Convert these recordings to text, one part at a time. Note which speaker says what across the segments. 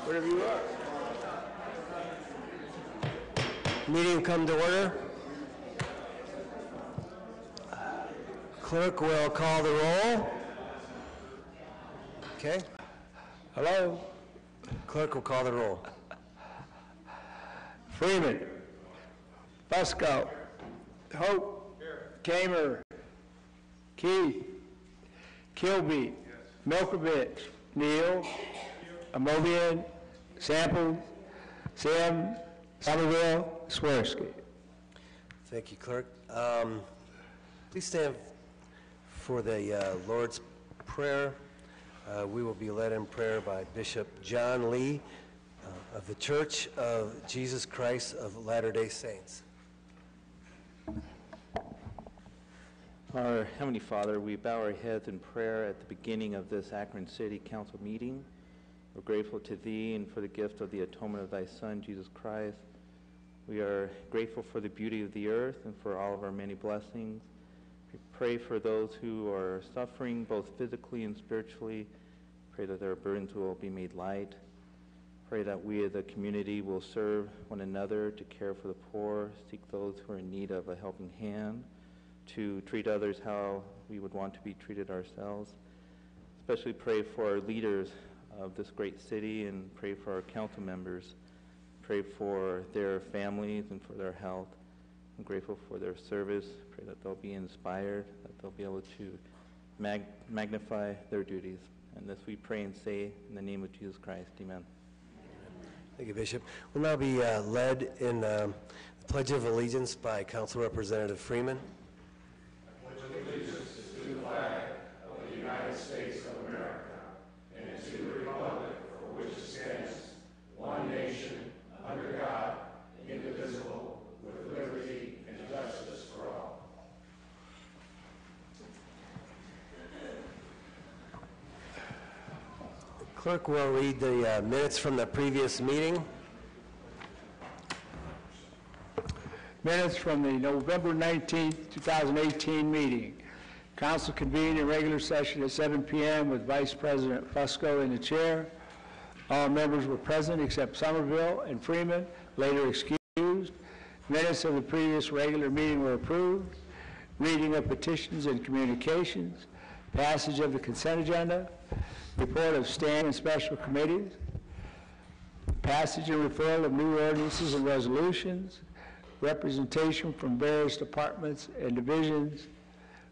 Speaker 1: Wherever you are.
Speaker 2: Meeting come to order. Clerk will call the roll. Okay.
Speaker 1: Hello?
Speaker 2: Clerk will call the roll.
Speaker 1: Freeman. Fusco. Hope. Kamer. Keith. Kilby. Milkovich. Neal. Amovian. Sample. Sim. Somerville. Swirsky.
Speaker 2: Thank you, Clerk. Please stand for the Lord's Prayer. We will be led in prayer by Bishop John Lee of the Church of Jesus Christ of Latter-day Saints.
Speaker 3: Our Heavenly Father, we bow our heads in prayer at the beginning of this Akron City Council meeting. We're grateful to Thee and for the gift of the atonement of Thy Son, Jesus Christ. We are grateful for the beauty of the earth and for all of our many blessings. We pray for those who are suffering both physically and spiritually. Pray that their burdens will be made light. Pray that we as a community will serve one another to care for the poor, seek those who are in need of a helping hand, to treat others how we would want to be treated ourselves. Especially pray for our leaders of this great city and pray for our council members. Pray for their families and for their health. I'm grateful for their service. Pray that they'll be inspired, that they'll be able to magnify their duties. And this we pray and say in the name of Jesus Christ. Amen.
Speaker 2: Thank you, Bishop. We'll now be led in the Pledge of Allegiance by Council Representative Freeman.
Speaker 4: I pledge allegiance to the flag of the United States of America and to the republic for which it stands, one nation, under God, indivisible, with liberty and justice for all.
Speaker 2: The clerk will read the minutes from the previous meeting.
Speaker 1: Minutes from the November 19th, 2018 meeting. Council convened in regular session at 7 p.m. with Vice President Fusco in the chair. All members were present except Somerville and Freeman, later excused. Minutes of the previous regular meeting were approved. Reading of petitions and communications. Passage of the consent agenda. Report of standing and special committees. Passage and referral of new ordinances and resolutions. Representation from various departments and divisions.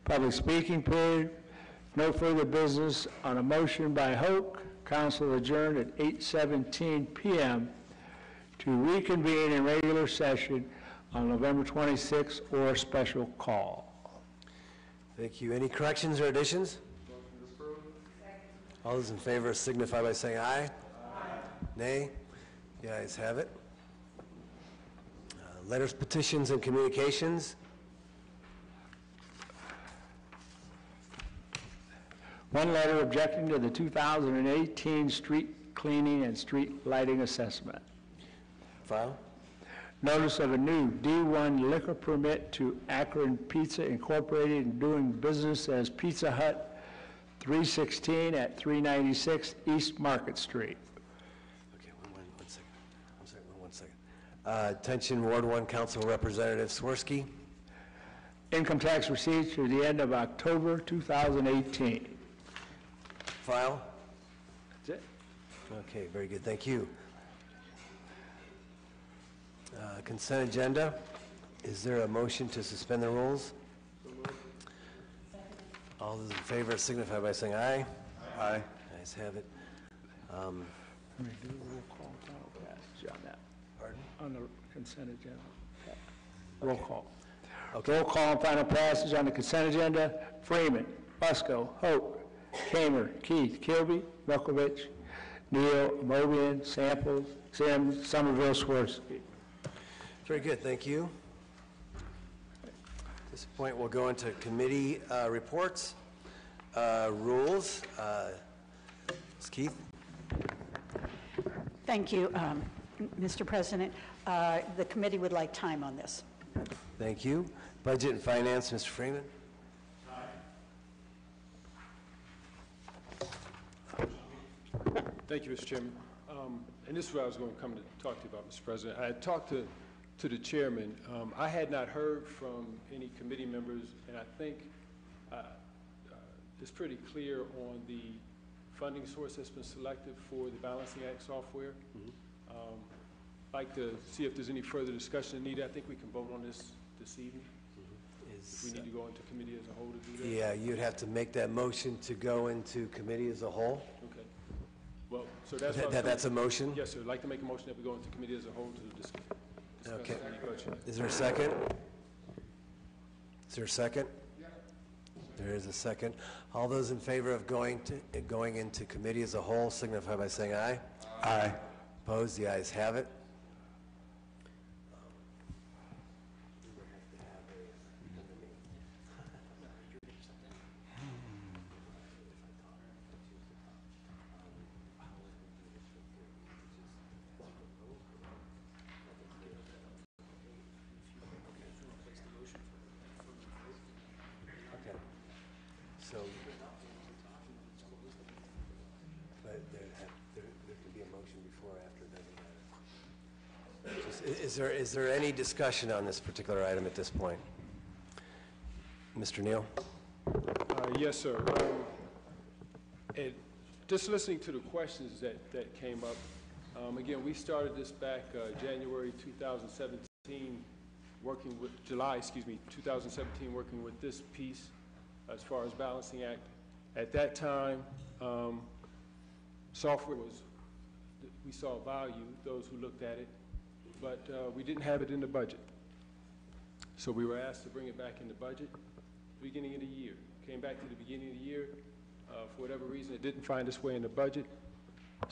Speaker 1: Public speaking period. No further business on a motion by Hoke. Council adjourned at 8:17 p.m. to reconvene in regular session on November 26th or special call.
Speaker 2: Thank you. Any corrections or additions? All those in favor signify by saying aye. Aye. Nay? The ayes have it. Letters, petitions, and communications.
Speaker 1: One letter objecting to the 2018 street cleaning and street lighting assessment.
Speaker 2: File.
Speaker 1: Notice of a new D1 liquor permit to Akron Pizza Incorporated and doing business as Pizza Hut 316 at 396 East Market Street.
Speaker 2: Okay, one second. I'm sorry, one second. Attention Ward 1 Council Representative Swirsky.
Speaker 1: Income tax receipts through the end of October 2018.
Speaker 2: File.
Speaker 1: That's it.
Speaker 2: Okay, very good. Thank you. Consent agenda. Is there a motion to suspend the rules? All those in favor signify by saying aye. Aye. Ayes have it.
Speaker 1: Let me do a roll call final passage on that.
Speaker 2: Pardon?
Speaker 1: On the consent agenda. Roll call.
Speaker 2: Okay.
Speaker 1: Roll call and final passage on the consent agenda. Freeman, Fusco, Hope, Kamer, Keith, Kilby, Milkovich, Neal, Mobian, Samples, Sims, Somerville, Swirsky.
Speaker 2: Very good. Thank you. At this point, we'll go into committee reports, rules. Ms. Keith?
Speaker 5: Thank you, Mr. President. The committee would like time on this.
Speaker 2: Thank you. Budget and Finance, Mr. Freeman?
Speaker 6: Thank you, Mr. Chairman. and this is what I was going to come to talk to you about, Mr. President. I had talked to the chairman. I had not heard from any committee members, and I think it's pretty clear on the funding source that's been selected for the Balancing Act software. I'd like to see if there's any further discussion needed. I think we can vote on this evening. If we need to go into committee as a whole to do that.
Speaker 2: Yeah, you'd have to make that motion to go into committee as a whole.
Speaker 6: Okay. Well, so that's what
Speaker 2: That's a motion?
Speaker 6: Yes, sir. I'd like to make a motion that we go into committee as a whole to discuss
Speaker 2: Okay.
Speaker 6: any budget.
Speaker 2: Is there a second? Is there a second? Yeah. There is a second. All those in favor of going into committee as a whole signify by saying aye. Aye. Opposed? The ayes have it. So, but there could be a motion before or after, it doesn't matter. Is there any discussion on this particular item at this point? Mr. Neal?
Speaker 6: Yes, sir. And just listening to the questions that came up, again, we started this back January 2017, July 2017, working with this piece as far as Balancing Act. At that time, software we saw value, those who looked at it, but we didn't have it in the budget. So we were asked to bring it back in the budget beginning of the year. Came back to the beginning of the year. For whatever reason, it didn't find its way in the budget.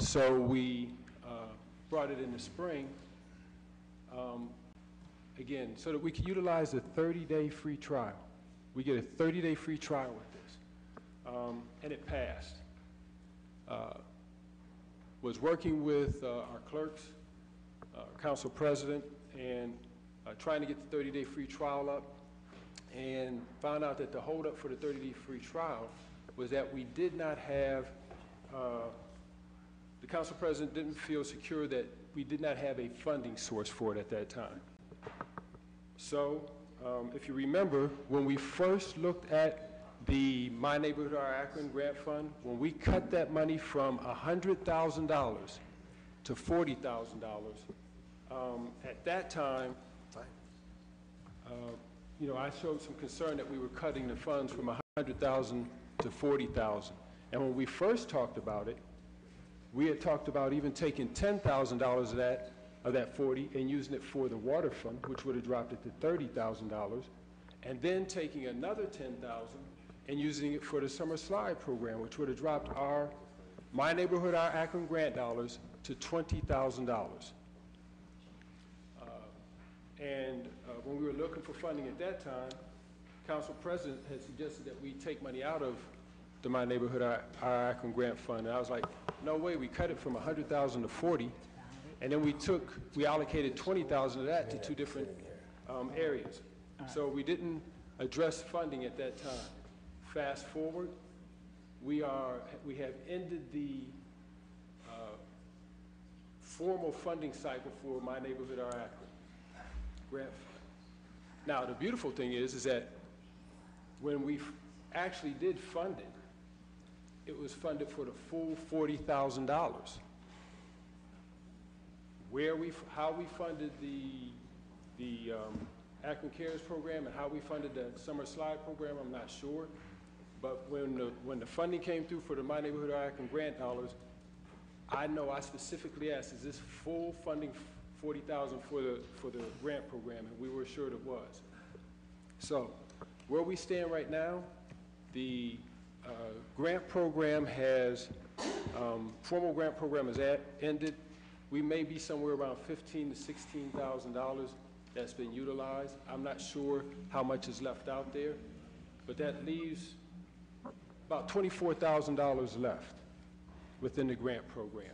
Speaker 6: So we brought it in the spring, again, so that we could utilize the 30-day free trial. We get a 30-day free trial with this, and it passed. Was working with our clerks, council president, and trying to get the 30-day free trial up, and found out that the holdup for the 30-day free trial was that we did not have, the council president didn't feel secure that we did not have a funding source for it at that time. So, if you remember, when we first looked at the My Neighborhood Our Akron grant fund, when we cut that money from $100,000 to $40,000, at that time, you know, I showed some concern that we were cutting the funds from $100,000 to $40,000. And when we first talked about it, we had talked about even taking $10,000 of that 40 and using it for the water fund, which would have dropped it to $30,000, and then taking another $10,000 and using it for the summer slide program, which would have dropped our My Neighborhood Our Akron grant dollars to $20,000. When we were looking for funding at that time, Council President had suggested that we take money out of the My Neighborhood Our Akron grant fund. And I was like, no way, we cut it from $100,000 to 40, and then we allocated 20,000 of that to two different areas. So we didn't address funding at that time. Fast forward, we have ended the formal funding cycle for My Neighborhood Our Akron grant fund. Now, the beautiful thing is that when we actually did fund it, it was funded for the full $40,000. How we funded the Akron Cares program and how we funded the summer slide program, I'm not sure. But when the funding came through for the My Neighborhood Our Akron grant dollars, I know I specifically asked, is this full funding $40,000 for the grant program? And we were assured it was. So where we stand right now, the grant program has, formal grant program has ended. We may be somewhere around $15,000 to $16,000 that's been utilized. I'm not sure how much is left out there, but that leaves about $24,000 left within the grant program.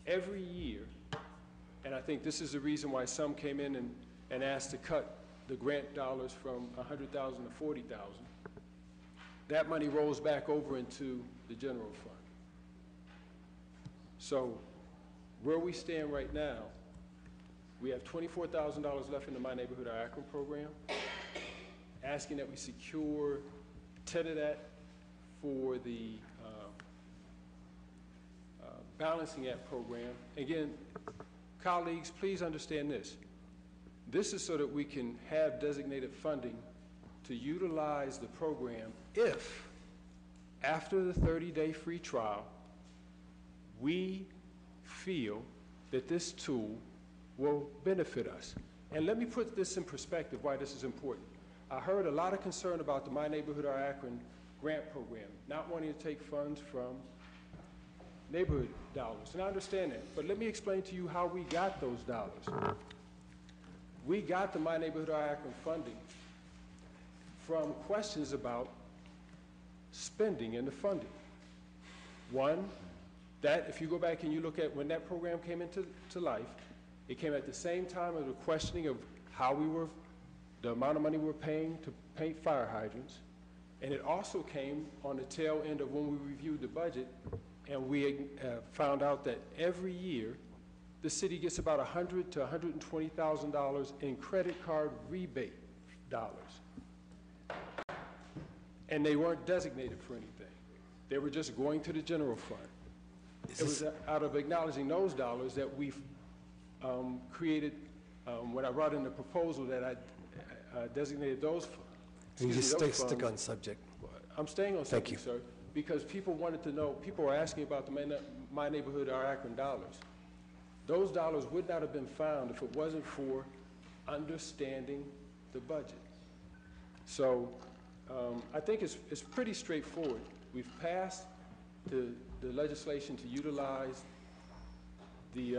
Speaker 6: Every year, and I think this is the reason why some came in and asked to cut the grant dollars from $100,000 to $40,000, that money rolls back over into the general fund. So where we stand right now, we have $24,000 left in the My Neighborhood Our Akron program, asking that we secure 10 of that for the Balancing Act program. Again, colleagues, please understand this. This is so that we can have designated funding to utilize the program if, after the 30-day free trial, we feel that this tool will benefit us. And let me put this in perspective, why this is important. I heard a lot of concern about the My Neighborhood Our Akron grant program, not wanting to take funds from neighborhood dollars, and I understand that, but let me explain to you how we got those dollars. We got the My Neighborhood Our Akron funding from questions about spending and the funding. One, that if you go back and you look at when that program came into life, it came at the same time of the questioning of how the amount of money we were paying to paint fire hydrants, and it also came on the tail end of when we reviewed the budget, and we found out that every year the city gets about $100,000 to $120,000 in credit card rebate dollars, and they weren't designated for anything. They were just going to the general fund. It was out of acknowledging those dollars that we've created, when I brought in the proposal that I designated those funds.
Speaker 2: You just stick on subject.
Speaker 6: I'm staying on
Speaker 2: Thank you,
Speaker 6: subject, sir, because people wanted to know, people were asking about the My Neighborhood Our Akron dollars. Those dollars would not have been found if it wasn't for understanding the budget. So I think it's pretty straightforward. We've passed the legislation to utilize the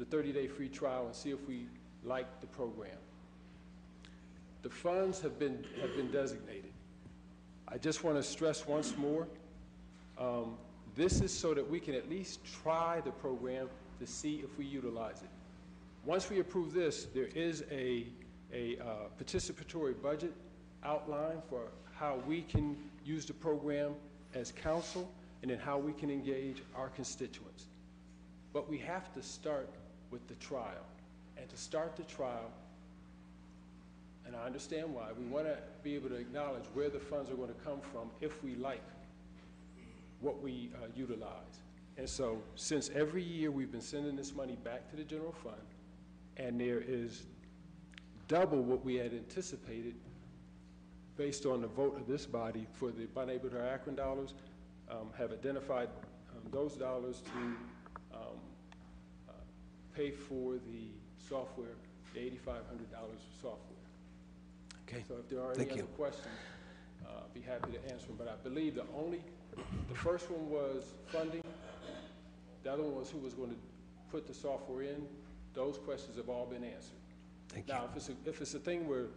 Speaker 6: 30-day free trial and see if we like the program. The funds have been designated. I just want to stress once more, this is so that we can at least try the program to see if we utilize it. Once we approve this, there is a participatory budget outline for how we can use the program as council and then how we can engage our constituents. But we have to start with the trial. And to start the trial, and I understand why, we want to be able to acknowledge where the funds are going to come from if we like what we utilize. And so, since every year we've been sending this money back to the general fund, and there is double what we had anticipated based on the vote of this body for the My Neighborhood Our Akron dollars, have identified those dollars to pay for the software, the $8,500 for software.
Speaker 2: Okay.
Speaker 6: So if there are any other questions, I'd be happy to answer them. But I believe the first one was funding. The other one was who was going to put the software in. Those questions have all been answered.
Speaker 2: Thank you.
Speaker 6: Now, if it's a thing where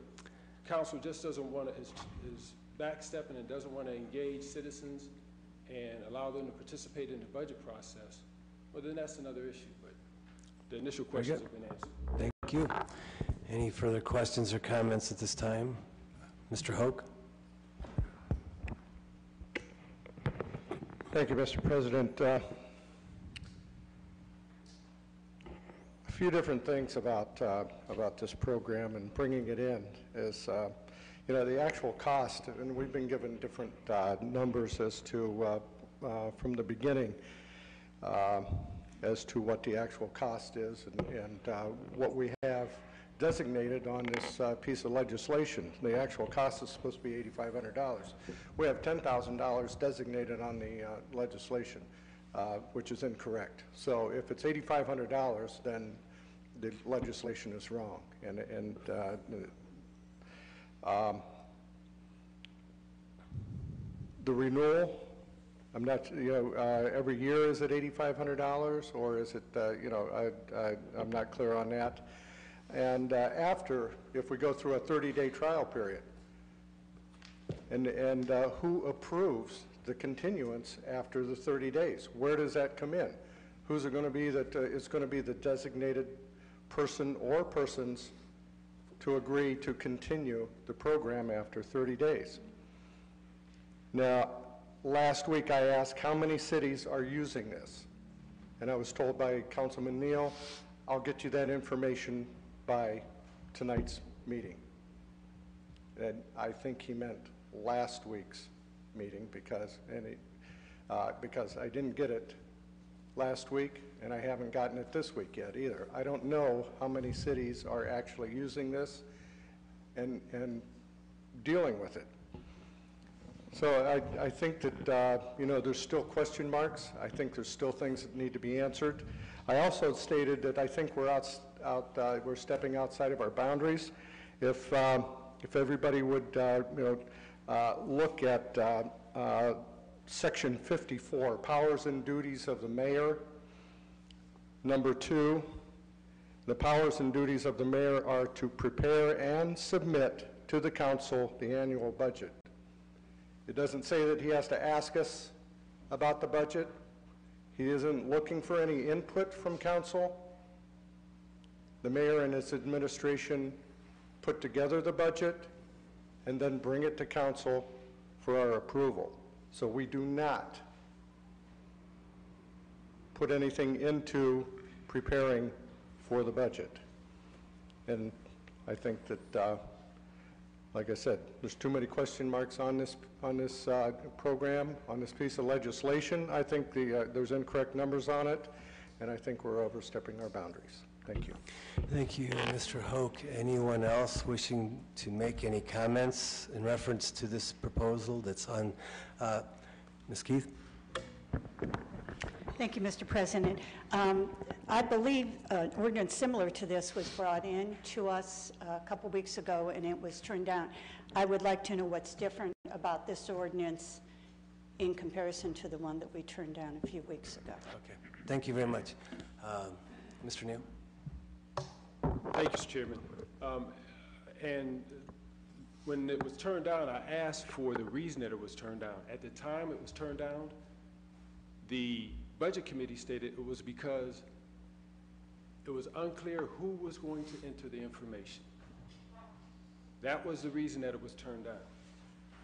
Speaker 6: council just doesn't want to, is backstepping and doesn't want to engage citizens and allow them to participate in the budget process, well, then that's another issue. But the initial questions have been answered.
Speaker 2: Thank you. Any further questions or comments at this time? Mr. Hoke?
Speaker 7: Thank you, Mr. President. A few different things about this program and bringing it in is, the actual cost, and we've been given different numbers as to, from the beginning, as to what the actual cost is and what we have designated on this piece of legislation. The actual cost is supposed to be $8,500. We have $10,000 designated on the legislation, which is incorrect. So if it's $8,500, then the legislation is wrong. The renewal, I'm not, every year is it $8,500 or is it, I'm not clear on that. And after, if we go through a 30-day trial period, and who approves the continuance after the 30 days? Where does that come in? Who's it going to be that is going to be the designated person or persons to agree to continue the program after 30 days? Now, last week I asked how many cities are using this. And I was told by Councilman Neal, I'll get you that information by tonight's meeting. And I think he meant last week's meeting because I didn't get it last week, and I haven't gotten it this week yet either. I don't know how many cities are actually using this and dealing with it. So I think that, there's still question marks. I think there's still things that need to be answered. I also stated that I think we're stepping outside of our boundaries. If everybody would, look at Section 54, Powers and Duties of the Mayor. Number 2, the powers and duties of the mayor are to prepare and submit to the council the annual budget. It doesn't say that he has to ask us about the budget. He isn't looking for any input from council. The mayor and his administration put together the budget and then bring it to council for our approval. So we do not put anything into preparing for the budget. And I think that, like I said, there's too many question marks on this program, on this piece of legislation. I think there's incorrect numbers on it, and I think we're overstepping our boundaries. Thank you.
Speaker 2: Thank you, Mr. Hoke. Anyone else wishing to make any comments in reference to this proposal that's on? Ms. Keith?
Speaker 5: Thank you, Mr. President. I believe an ordinance similar to this was brought in to us a couple weeks ago, and it was turned down. I would like to know what's different about this ordinance in comparison to the one that we turned down a few weeks ago.
Speaker 2: Okay. Thank you very much. Mr. Neal?
Speaker 6: Thank you, Mr. Chairman. And when it was turned down, I asked for the reason that it was turned down. At the time it was turned down, the Budget Committee stated it was because it was unclear who was going to enter the information. That was the reason that it was turned down.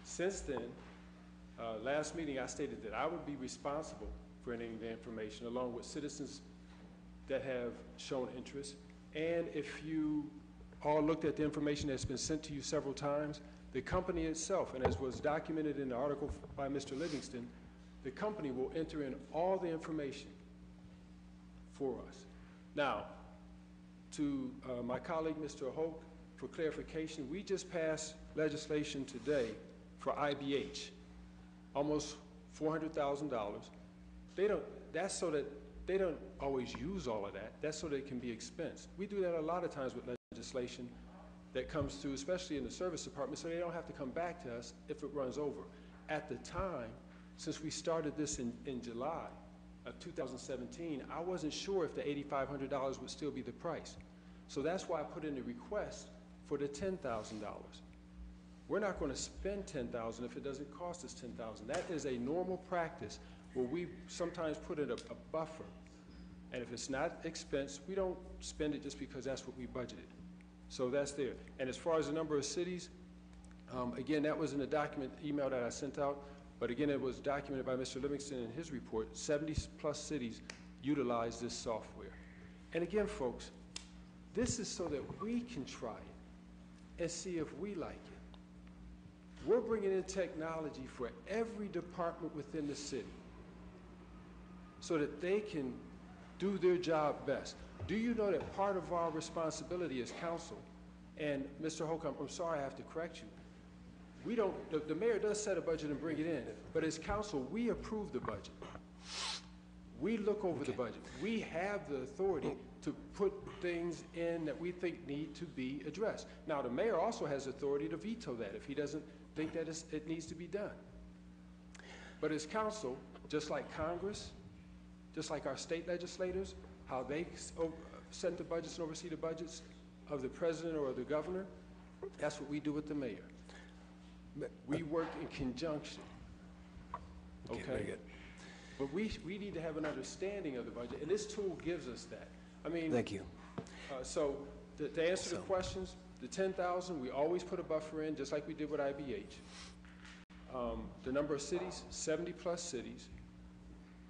Speaker 6: Since then, last meeting I stated that I would be responsible for entering the information along with citizens that have shown interest. And if you all looked at the information that's been sent to you several times, the company itself, and as was documented in the article by Mr. Livingston, the company will enter in all the information for us. Now, to my colleague, Mr. Hoke, for clarification, we just passed legislation today for IBH, almost $400,000. That's so that they don't always use all of that. That's so that it can be expensed. We do that a lot of times with legislation that comes through, especially in the service department, so they don't have to come back to us if it runs over. At the time, since we started this in July of 2017, I wasn't sure if the $8,500 would still be the price. So that's why I put in a request for the $10,000. We're not going to spend $10,000 if it doesn't cost us $10,000. That is a normal practice where we sometimes put in a buffer. And if it's not expense, we don't spend it just because that's what we budgeted. So that's there. And as far as the number of cities, again, that was in the document email that I sent out. But again, it was documented by Mr. Livingston in his report. 70+ cities utilize this software. And again, folks, this is so that we can try it and see if we like it. We're bringing in technology for every department within the city so that they can do their job best. Do you know that part of our responsibility as council, and Mr. Hoke, I'm sorry I have to correct you, we don't, the mayor does set a budget and bring it in, but as council, we approve the budget. We look over the budget. We have the authority to put things in that we think need to be addressed. Now, the mayor also has authority to veto that if he doesn't think that it needs to be done. But as council, just like Congress, just like our state legislators, how they set the budgets and oversee the budgets of the president or the governor, that's what we do with the mayor. We work in conjunction. Okay?
Speaker 2: Very good.
Speaker 6: But we need to have an understanding of the budget, and this tool gives us that. I mean,
Speaker 2: Thank you.
Speaker 6: So to answer the questions, the 10,000, we always put a buffer in, just like we did with IBH. The number of cities, 70+ cities.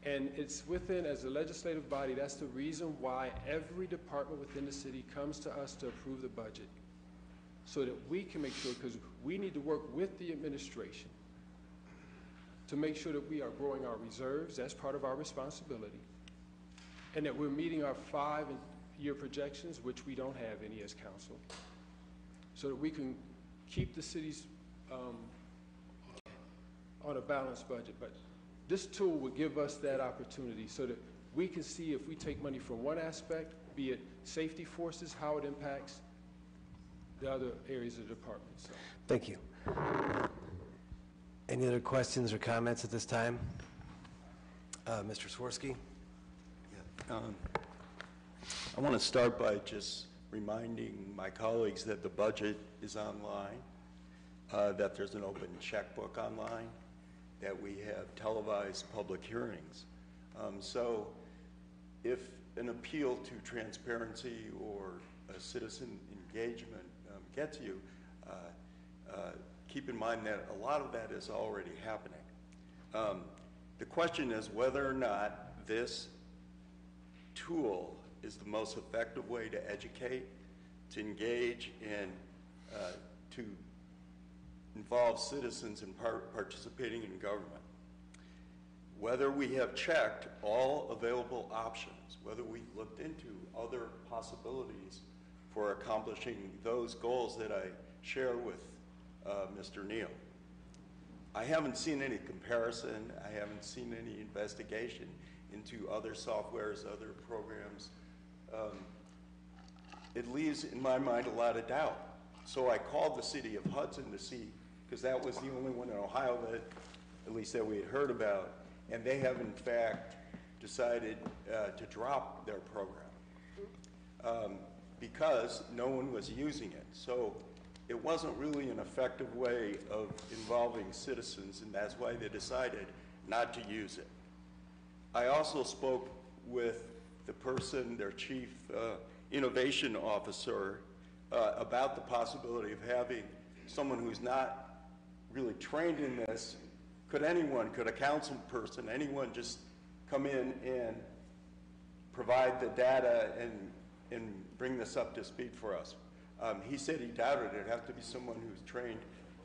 Speaker 6: And it's within, as a legislative body, that's the reason why every department within the city comes to us to approve the budget, so that we can make sure, because we need to work with the administration to make sure that we are growing our reserves, that's part of our responsibility, and that we're meeting our 5-year projections, which we don't have any as council, so that we can keep the cities on a balanced budget. But this tool would give us that opportunity so that we can see if we take money from one aspect, be it safety forces, how it impacts the other areas of the department. So.
Speaker 2: Thank you. Any other questions or comments at this time? Mr. Swirsky?
Speaker 8: I want to start by just reminding my colleagues that the budget is online, that there's an open checkbook online, that we have televised public hearings. So if an appeal to transparency or a citizen engagement gets you, keep in mind that a lot of that is already happening. The question is whether or not this tool is the most effective way to educate, to engage, and to involve citizens in participating in government. Whether we have checked all available options, whether we've looked into other possibilities for accomplishing those goals that I share with Mr. Neal. I haven't seen any comparison. I haven't seen any investigation into other softwares, other programs. It leaves, in my mind, a lot of doubt. So I called the city of Hudson to see, because that was the only one in Ohio that, at least that we had heard about, and they have in fact decided to drop their program because no one was using it. So it wasn't really an effective way of involving citizens, and that's why they decided not to use it. I also spoke with the person, their chief innovation officer, about the possibility of having someone who's not really trained in this. Could a council person, anyone just come in and provide the data and bring this up to speed for us? He said he doubted it. It'd have to be someone who's trained,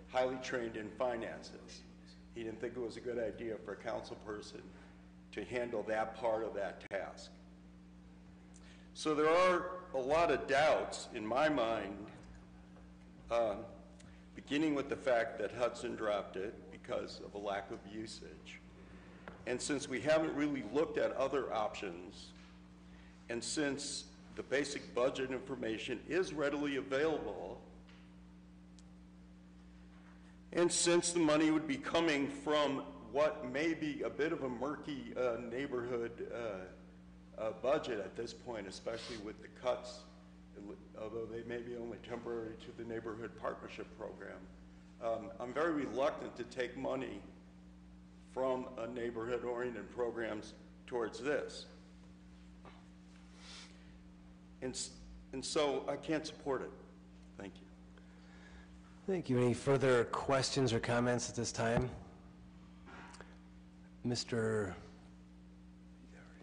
Speaker 8: highly trained in finances. He didn't think it was a good idea for a council person to handle that part of that task. So there are a lot of doubts in my mind, beginning with the fact that Hudson dropped it because of a lack of usage. And since we haven't really looked at other options, and since the basic budget information is readily available, and since the money would be coming from what may be a bit of a murky neighborhood budget at this point, especially with the cuts, although they may be only temporary to the neighborhood partnership program, I'm very reluctant to take money from neighborhood-oriented programs towards this. And so I can't support it. Thank you.
Speaker 2: Thank you. Any further questions or comments at this time?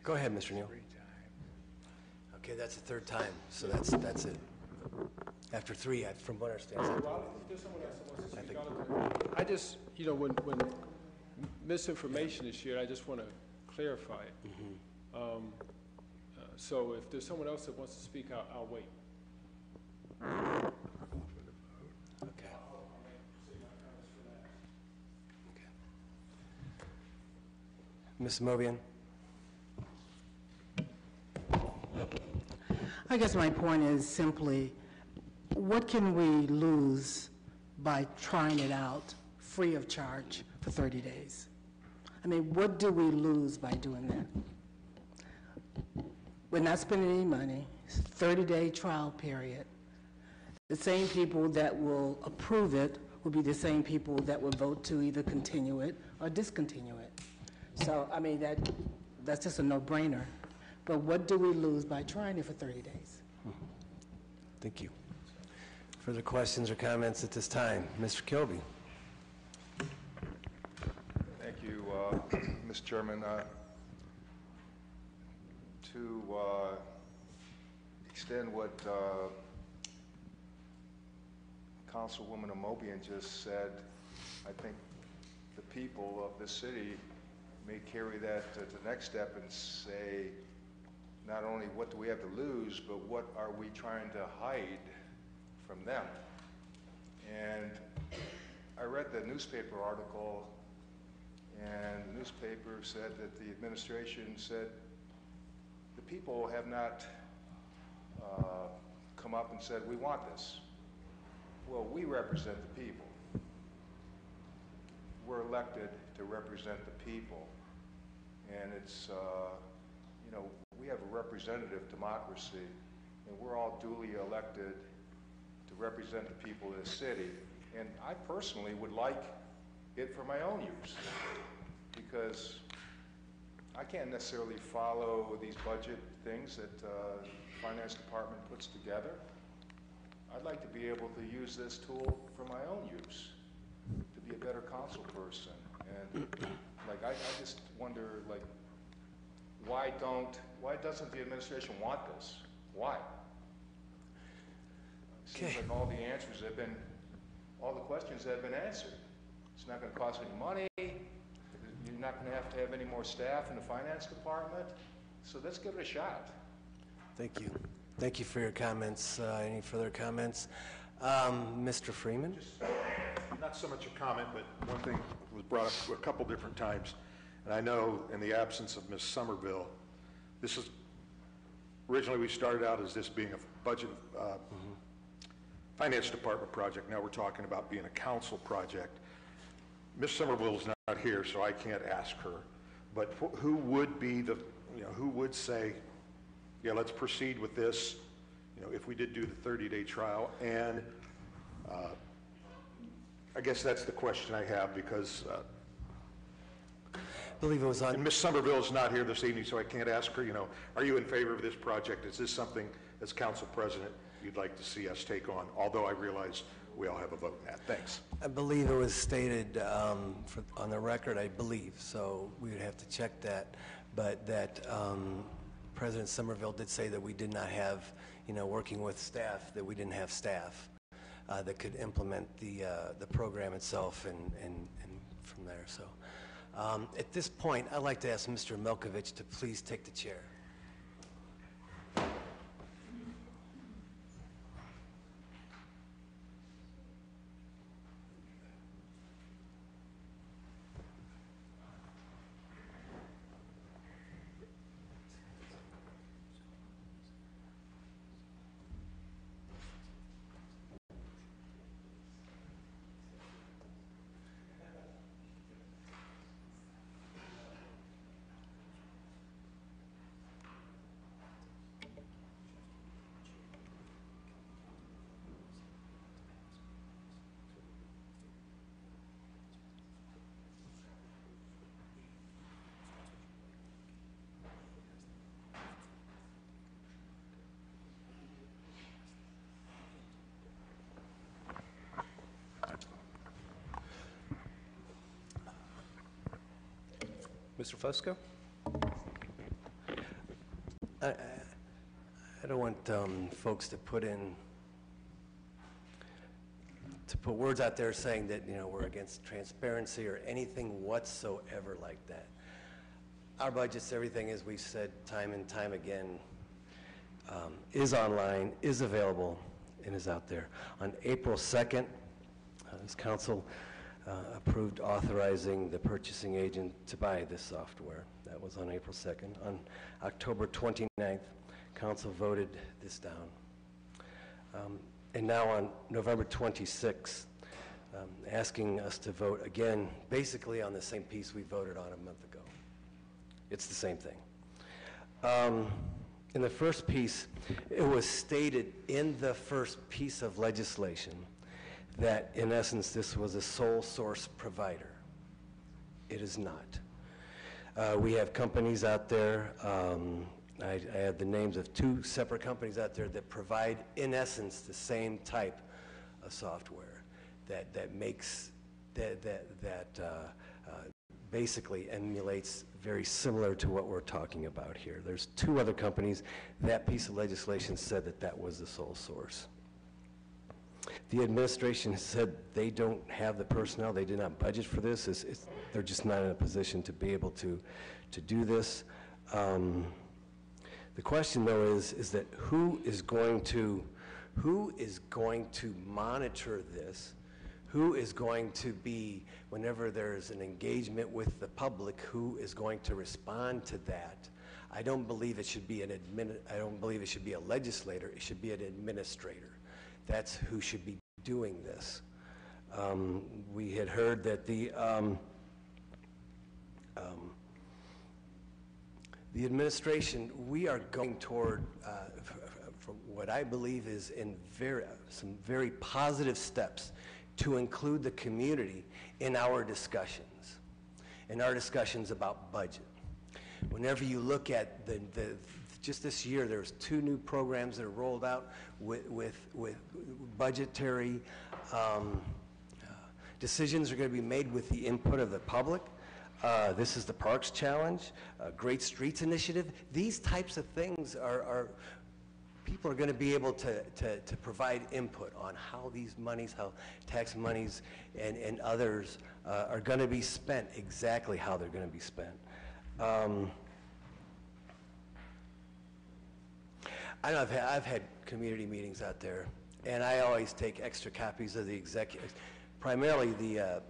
Speaker 2: Go ahead, Mr. Neal. Okay, that's the third time, so that's it. After three, from what I understand.
Speaker 6: I just, when misinformation is shared, I just want to clarify it. So if there's someone else that wants to speak, I'll wait.
Speaker 2: Okay. Ms. Mobian?
Speaker 9: I guess my point is simply, what can we lose by trying it out free of charge for 30 days? I mean, what do we lose by doing that? We're not spending any money, 30-day trial period. The same people that will approve it will be the same people that will vote to either continue it or discontinue it. So, I mean, that's just a no-brainer. But what do we lose by trying it for 30 days?
Speaker 2: Thank you. Further questions or comments at this time? Mr. Kilby.
Speaker 10: Thank you, Mr. Chairman. to extend what Councilwoman Amobian just said. I think the people of the city may carry that to the next step and say, not only what do we have to lose, but what are we trying to hide from them? And I read the newspaper article, and the newspaper said that the administration said the people have not come up and said, we want this. Well, we represent the people. We're elected to represent the people. And it's, you know, we have a representative democracy, and we're all duly elected to represent the people of the city. And I personally would like it for my own use, because I can't necessarily follow these budget things that the finance department puts together. I'd like to be able to use this tool for my own use, to be a better council person. And like, I just wonder, like, why doesn't the administration want this? Why? It seems like all the answers have been, all the questions have been answered. It's not going to cost any money. You're not going to have any more staff in the finance department. So let's give it a shot.
Speaker 2: Thank you. Thank you for your comments. Any further comments? Mr. Freeman?
Speaker 11: Just, not so much a comment, but one thing was brought up a couple different times. And I know in the absence of Ms. Somerville, this is, originally we started out as this being a budget, finance department project. Now we're talking about being a council project. Ms. Somerville is not here, so I can't ask her. But who would be the, you know, who would say, yeah, let's proceed with this, you know, if we did do the 30-day trial? And I guess that's the question I have, because
Speaker 2: I believe it was on.
Speaker 11: And Ms. Somerville is not here this evening, so I can't ask her, you know, are you in favor of this project? Is this something, as council president, you'd like to see us take on? Although I realize we all have a vote in that. Thanks.
Speaker 2: I believe it was stated on the record, I believe, so we would have to check that, but that President Somerville did say that we did not have, you know, working with staff, that we didn't have staff that could implement the program itself and from there. So at this point, I'd like to ask Mr. Milkovich to please take the chair. Mr. Fusco? I don't want folks to put words out there saying that, you know, we're against transparency or anything whatsoever like that. Our budgets, everything, as we've said time and time again, is online, is available, and is out there. On April 2nd, this council approved authorizing the purchasing agent to buy this software. That was on April 2nd. On October 29th, council voted this down. And now on November 26th, asking us to vote again, basically on the same piece we voted on a month ago. It's the same thing. In the first piece, it was stated in the first piece of legislation that, in essence, this was a sole source provider. It is not. We have companies out there, I had the names of 2 separate companies out there that provide, in essence, the same type of software that makes, basically emulates very similar to what we're talking about here. There's 2 other companies. That piece of legislation said that that was the sole source. The administration has said they don't have the personnel, they did not budget for this. They're just not in a position to be able to do this. The question, though, is that who is going to monitor this? Who is going to be, whenever there's an engagement with the public, who is going to respond to that? I don't believe it should be I don't believe it should be a legislator. It should be an administrator. That's who should be doing this. We had heard that the administration, we are going toward, from what I believe is in some very positive steps to include the community in our discussions about budget. Whenever you look at just this year, there's 2 new programs that are rolled out with budgetary decisions are going to be made with the input of the public. This is the Parks Challenge, Great Streets Initiative. These types of things are people are going to be able to provide input on how these monies, how tax monies and others are going to be spent, exactly how they're going to be spent. I know I've had community meetings out there, and I always take extra copies of the executive, primarily the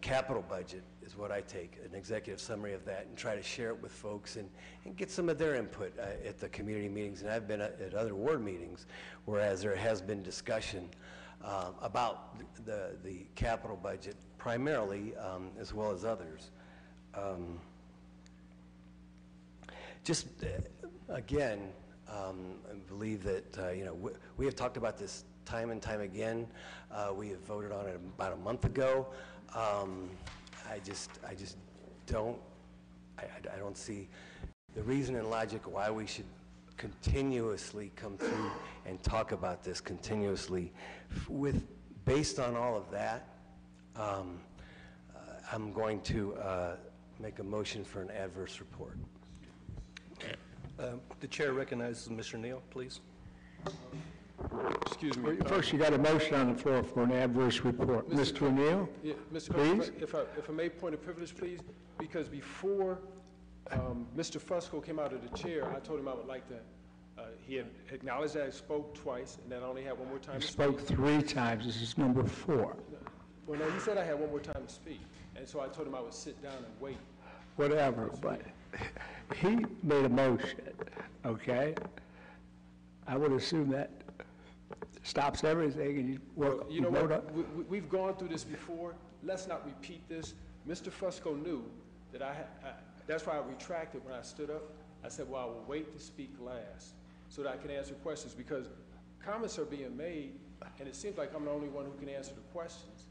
Speaker 2: capital budget is what I take, an executive summary of that, and try to share it with folks and get some of their input at the community meetings. And I've been at other ward meetings, whereas there has been discussion about the capital budget primarily, as well as others. Again, I believe that, we have talked about this time and time again. We have voted on it about a month ago. I don't see the reason and logic why we should continuously come through and talk about this continuously. Based on all of that, I'm going to make a motion for an adverse report.
Speaker 12: The chair recognizes Mr. Neal, please.
Speaker 6: Excuse me.
Speaker 1: First, you got a motion on the floor for an adverse report. Mr. O'Neill?
Speaker 6: Yeah, Mr.
Speaker 1: Please?
Speaker 6: If I may point of privilege, please, because before Mr. Fusco came out of the chair, I told him I would like to, he had acknowledged that I spoke twice and that I only had one more time to speak.
Speaker 1: You spoke 3 times. This is number 4.
Speaker 6: Well, no, he said I had one more time to speak, and so I told him I would sit down and wait.
Speaker 1: Whatever, but he made a motion, okay? I would assume that stops everything and you work.
Speaker 6: You know what? We've gone through this before. Let's not repeat this. Mr. Fusco knew that that's why I retracted when I stood up. I said, well, I will wait to speak last so that I can answer questions, because comments are being made and it seems like I'm the only one who can answer the questions.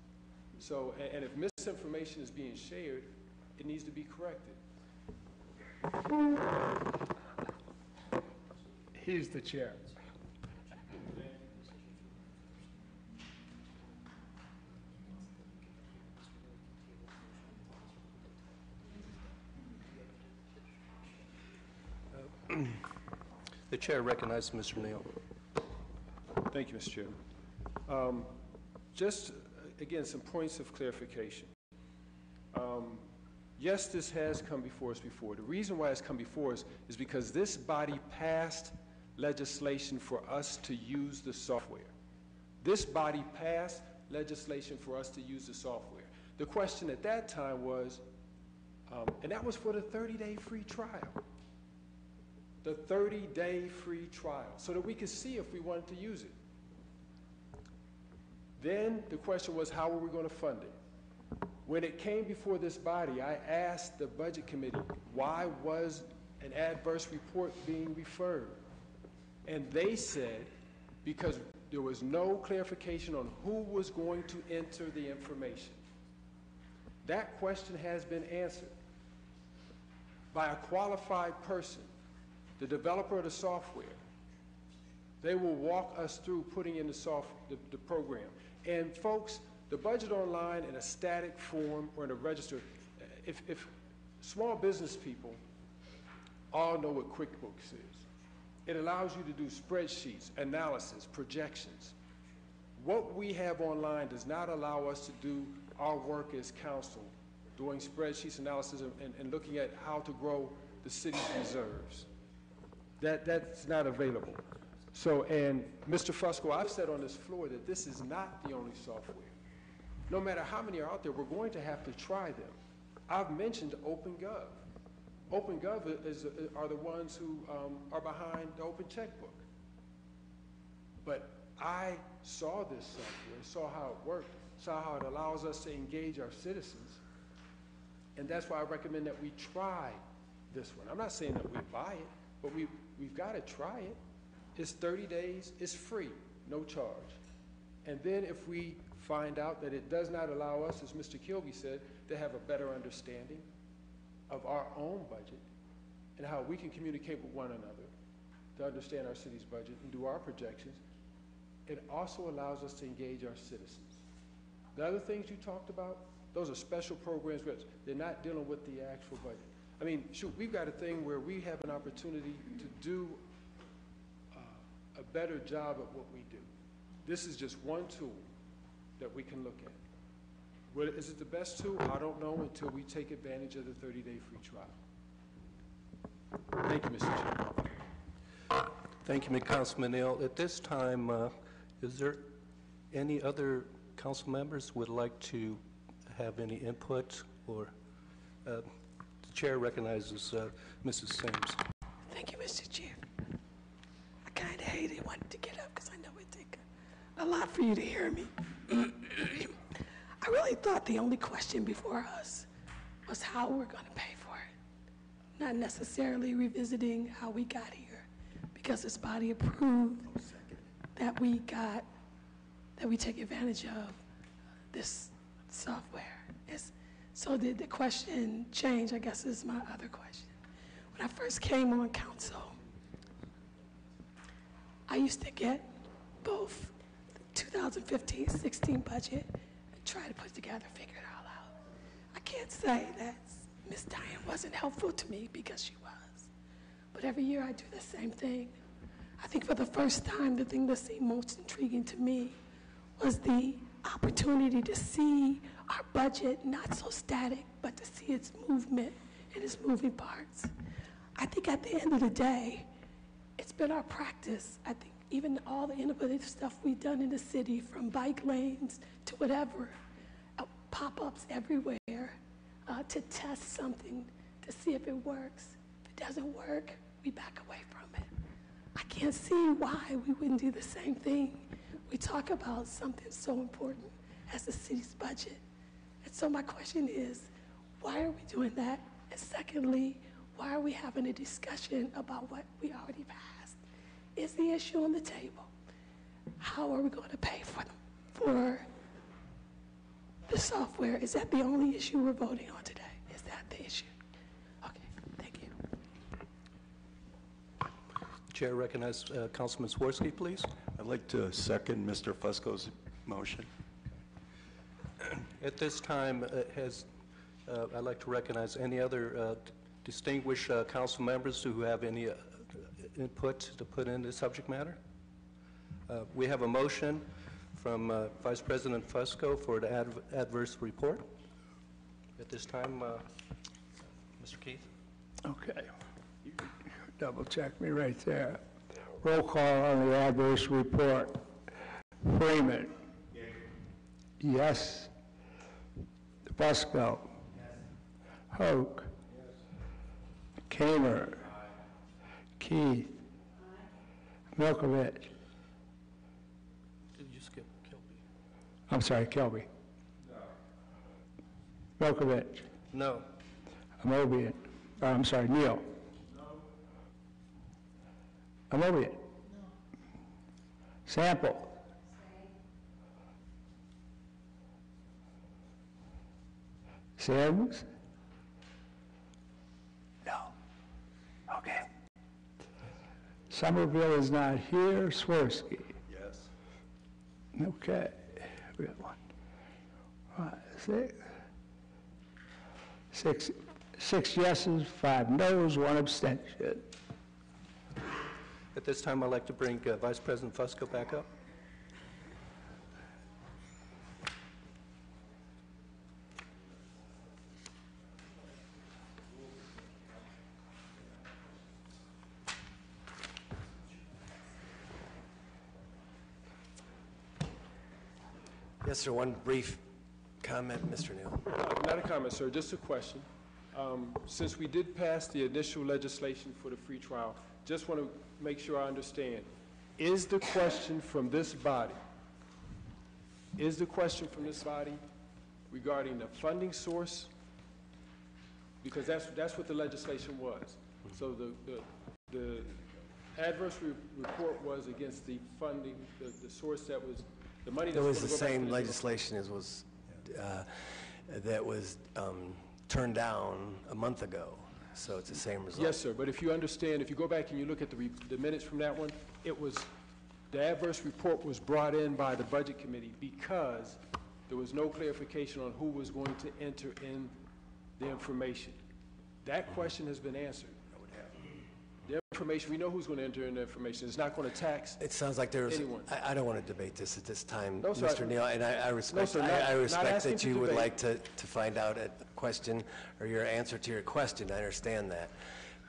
Speaker 6: So, and if misinformation is being shared, it needs to be corrected.
Speaker 1: He's the chair.
Speaker 12: The chair recognizes Mr. Neal.
Speaker 6: Thank you, Mr. Chairman. Just, again, some points of clarification. Yes, this has come before us before. The reason why it's come before us is because this body passed legislation for us to use the software. This body passed legislation for us to use the software. The question at that time was, and that was for the 30-day free trial. The 30-day free trial, so that we could see if we wanted to use it. Then the question was, how were we going to fund it? When it came before this body, I asked the Budget Committee, why was an adverse report being referred? And they said, because there was no clarification on who was going to enter the information. That question has been answered by a qualified person, the developer of the software. They will walk us through putting in the program. And folks, the budget online in a static form or in a register, if small business people all know what QuickBooks is, it allows you to do spreadsheets, analysis, projections. What we have online does not allow us to do our work as council, doing spreadsheets, analysis, and looking at how to grow the city's reserves. That's not available. So, and Mr. Fusco, I've said on this floor that this is not the only software. No matter how many are out there, we're going to have to try them. I've mentioned OpenGov. OpenGov are the ones who are behind the Open Checkbook. But I saw this software, saw how it worked, saw how it allows us to engage our citizens, and that's why I recommend that we try this one. I'm not saying that we buy it, but we've got to try it. It's 30 days, it's free, no charge. And then if we find out that it does not allow us, as Mr. Kilby said, to have a better understanding of our own budget and how we can communicate with one another to understand our city's budget and do our projections, it also allows us to engage our citizens. The other things you talked about, those are special programs, but they're not dealing with the actual budget. I mean, shoot, we've got a thing where we have an opportunity to do a better job at what we do. This is just one tool that we can look at. Is it the best tool? I don't know until we take advantage of the 30-day free trial. Thank you, Mr. Chairman.
Speaker 12: Thank you, Councilman Neal. At this time, is there any other council members would like to have any input, or the chair recognizes Mrs. Sims.
Speaker 13: Thank you, Mr. Chair. I kind of hated wanting to get up because I know it take a lot for you to hear me. I really thought the only question before us was how we're going to pay for it, not necessarily revisiting how we got here, because this body approved that we take advantage of this software. So did the question change, I guess, is my other question. When I first came on council, I used to get both the 2015-16 budget and try to put it together, figure it all out. I can't say that Ms. Diane wasn't helpful to me, because she was. But every year I do the same thing. I think for the first time, the thing that seemed most intriguing to me was the opportunity to see our budget not so static, but to see its movement and its moving parts. I think at the end of the day, it's been our practice. I think even all the innovative stuff we've done in the city, from bike lanes to whatever, pop-ups everywhere, to test something, to see if it works. If it doesn't work, we back away from it. I can't see why we wouldn't do the same thing. We talk about something so important as the city's budget. And so my question is, why are we doing that? And secondly, why are we having a discussion about what we already passed? Is the issue on the table? How are we going to pay for the software? Is that the only issue we're voting on today? Is that the issue? Okay, thank you.
Speaker 12: Chair recognizes Councilman Swirsky, please.
Speaker 8: I'd like to second Mr. Fusco's motion.
Speaker 12: At this time, I'd like to recognize any other distinguished council members who have any input to put in the subject matter. We have a motion from Vice President Fusco for the adverse report. At this time, Mr. Keith.
Speaker 1: Okay. You can double check me right there. Roll call on the adverse report. Freeman. Yes. Fusco. Yes. Hoke. Yes. Kamer. Keith. Milkovich.
Speaker 12: Did you skip Kilby?
Speaker 1: I'm sorry, Kilby. No. Milkovich.
Speaker 12: No.
Speaker 1: Amobian. I'm sorry, Neal. No. Amobian. No. Sample. Sims? No. Okay. Somerville is not here. Swirsky?
Speaker 8: Yes.
Speaker 1: Okay. We got one. Six yeses, 5 noes, 1 abstention.
Speaker 12: At this time, I'd like to bring Vice President Fusco back up.
Speaker 2: Yes, sir, one brief comment, Mr. Neal.
Speaker 6: Not a comment, sir, just a question. Since we did pass the initial legislation for the free trial, just want to make sure I understand. Is the question from this body regarding the funding source? Because that's what the legislation was. So the adverse report was against the funding, the source that was, the money
Speaker 2: It
Speaker 6: that's going
Speaker 2: was
Speaker 6: to
Speaker 2: the
Speaker 6: go back to
Speaker 2: same
Speaker 6: the
Speaker 2: legislation as was, that was turned down a month ago, so it's the same result.
Speaker 6: Yes, sir, but if you understand, if you go back and you look at the minutes from that one, it was, the adverse report was brought in by the Budget Committee because there was no clarification on who was going to enter in the information. That question has been answered. The information, we know who's going to enter in the information. It's not going to tax
Speaker 2: It sounds like there's,
Speaker 6: anyone.
Speaker 2: I don't want to debate this at this time,
Speaker 6: No, sir,
Speaker 2: Mr. Neal, and I respect,
Speaker 6: sir,
Speaker 2: I
Speaker 6: not
Speaker 2: respect
Speaker 6: asking
Speaker 2: that
Speaker 6: to
Speaker 2: you would
Speaker 6: debate.
Speaker 2: like to find out a question or your answer to your question. I understand that.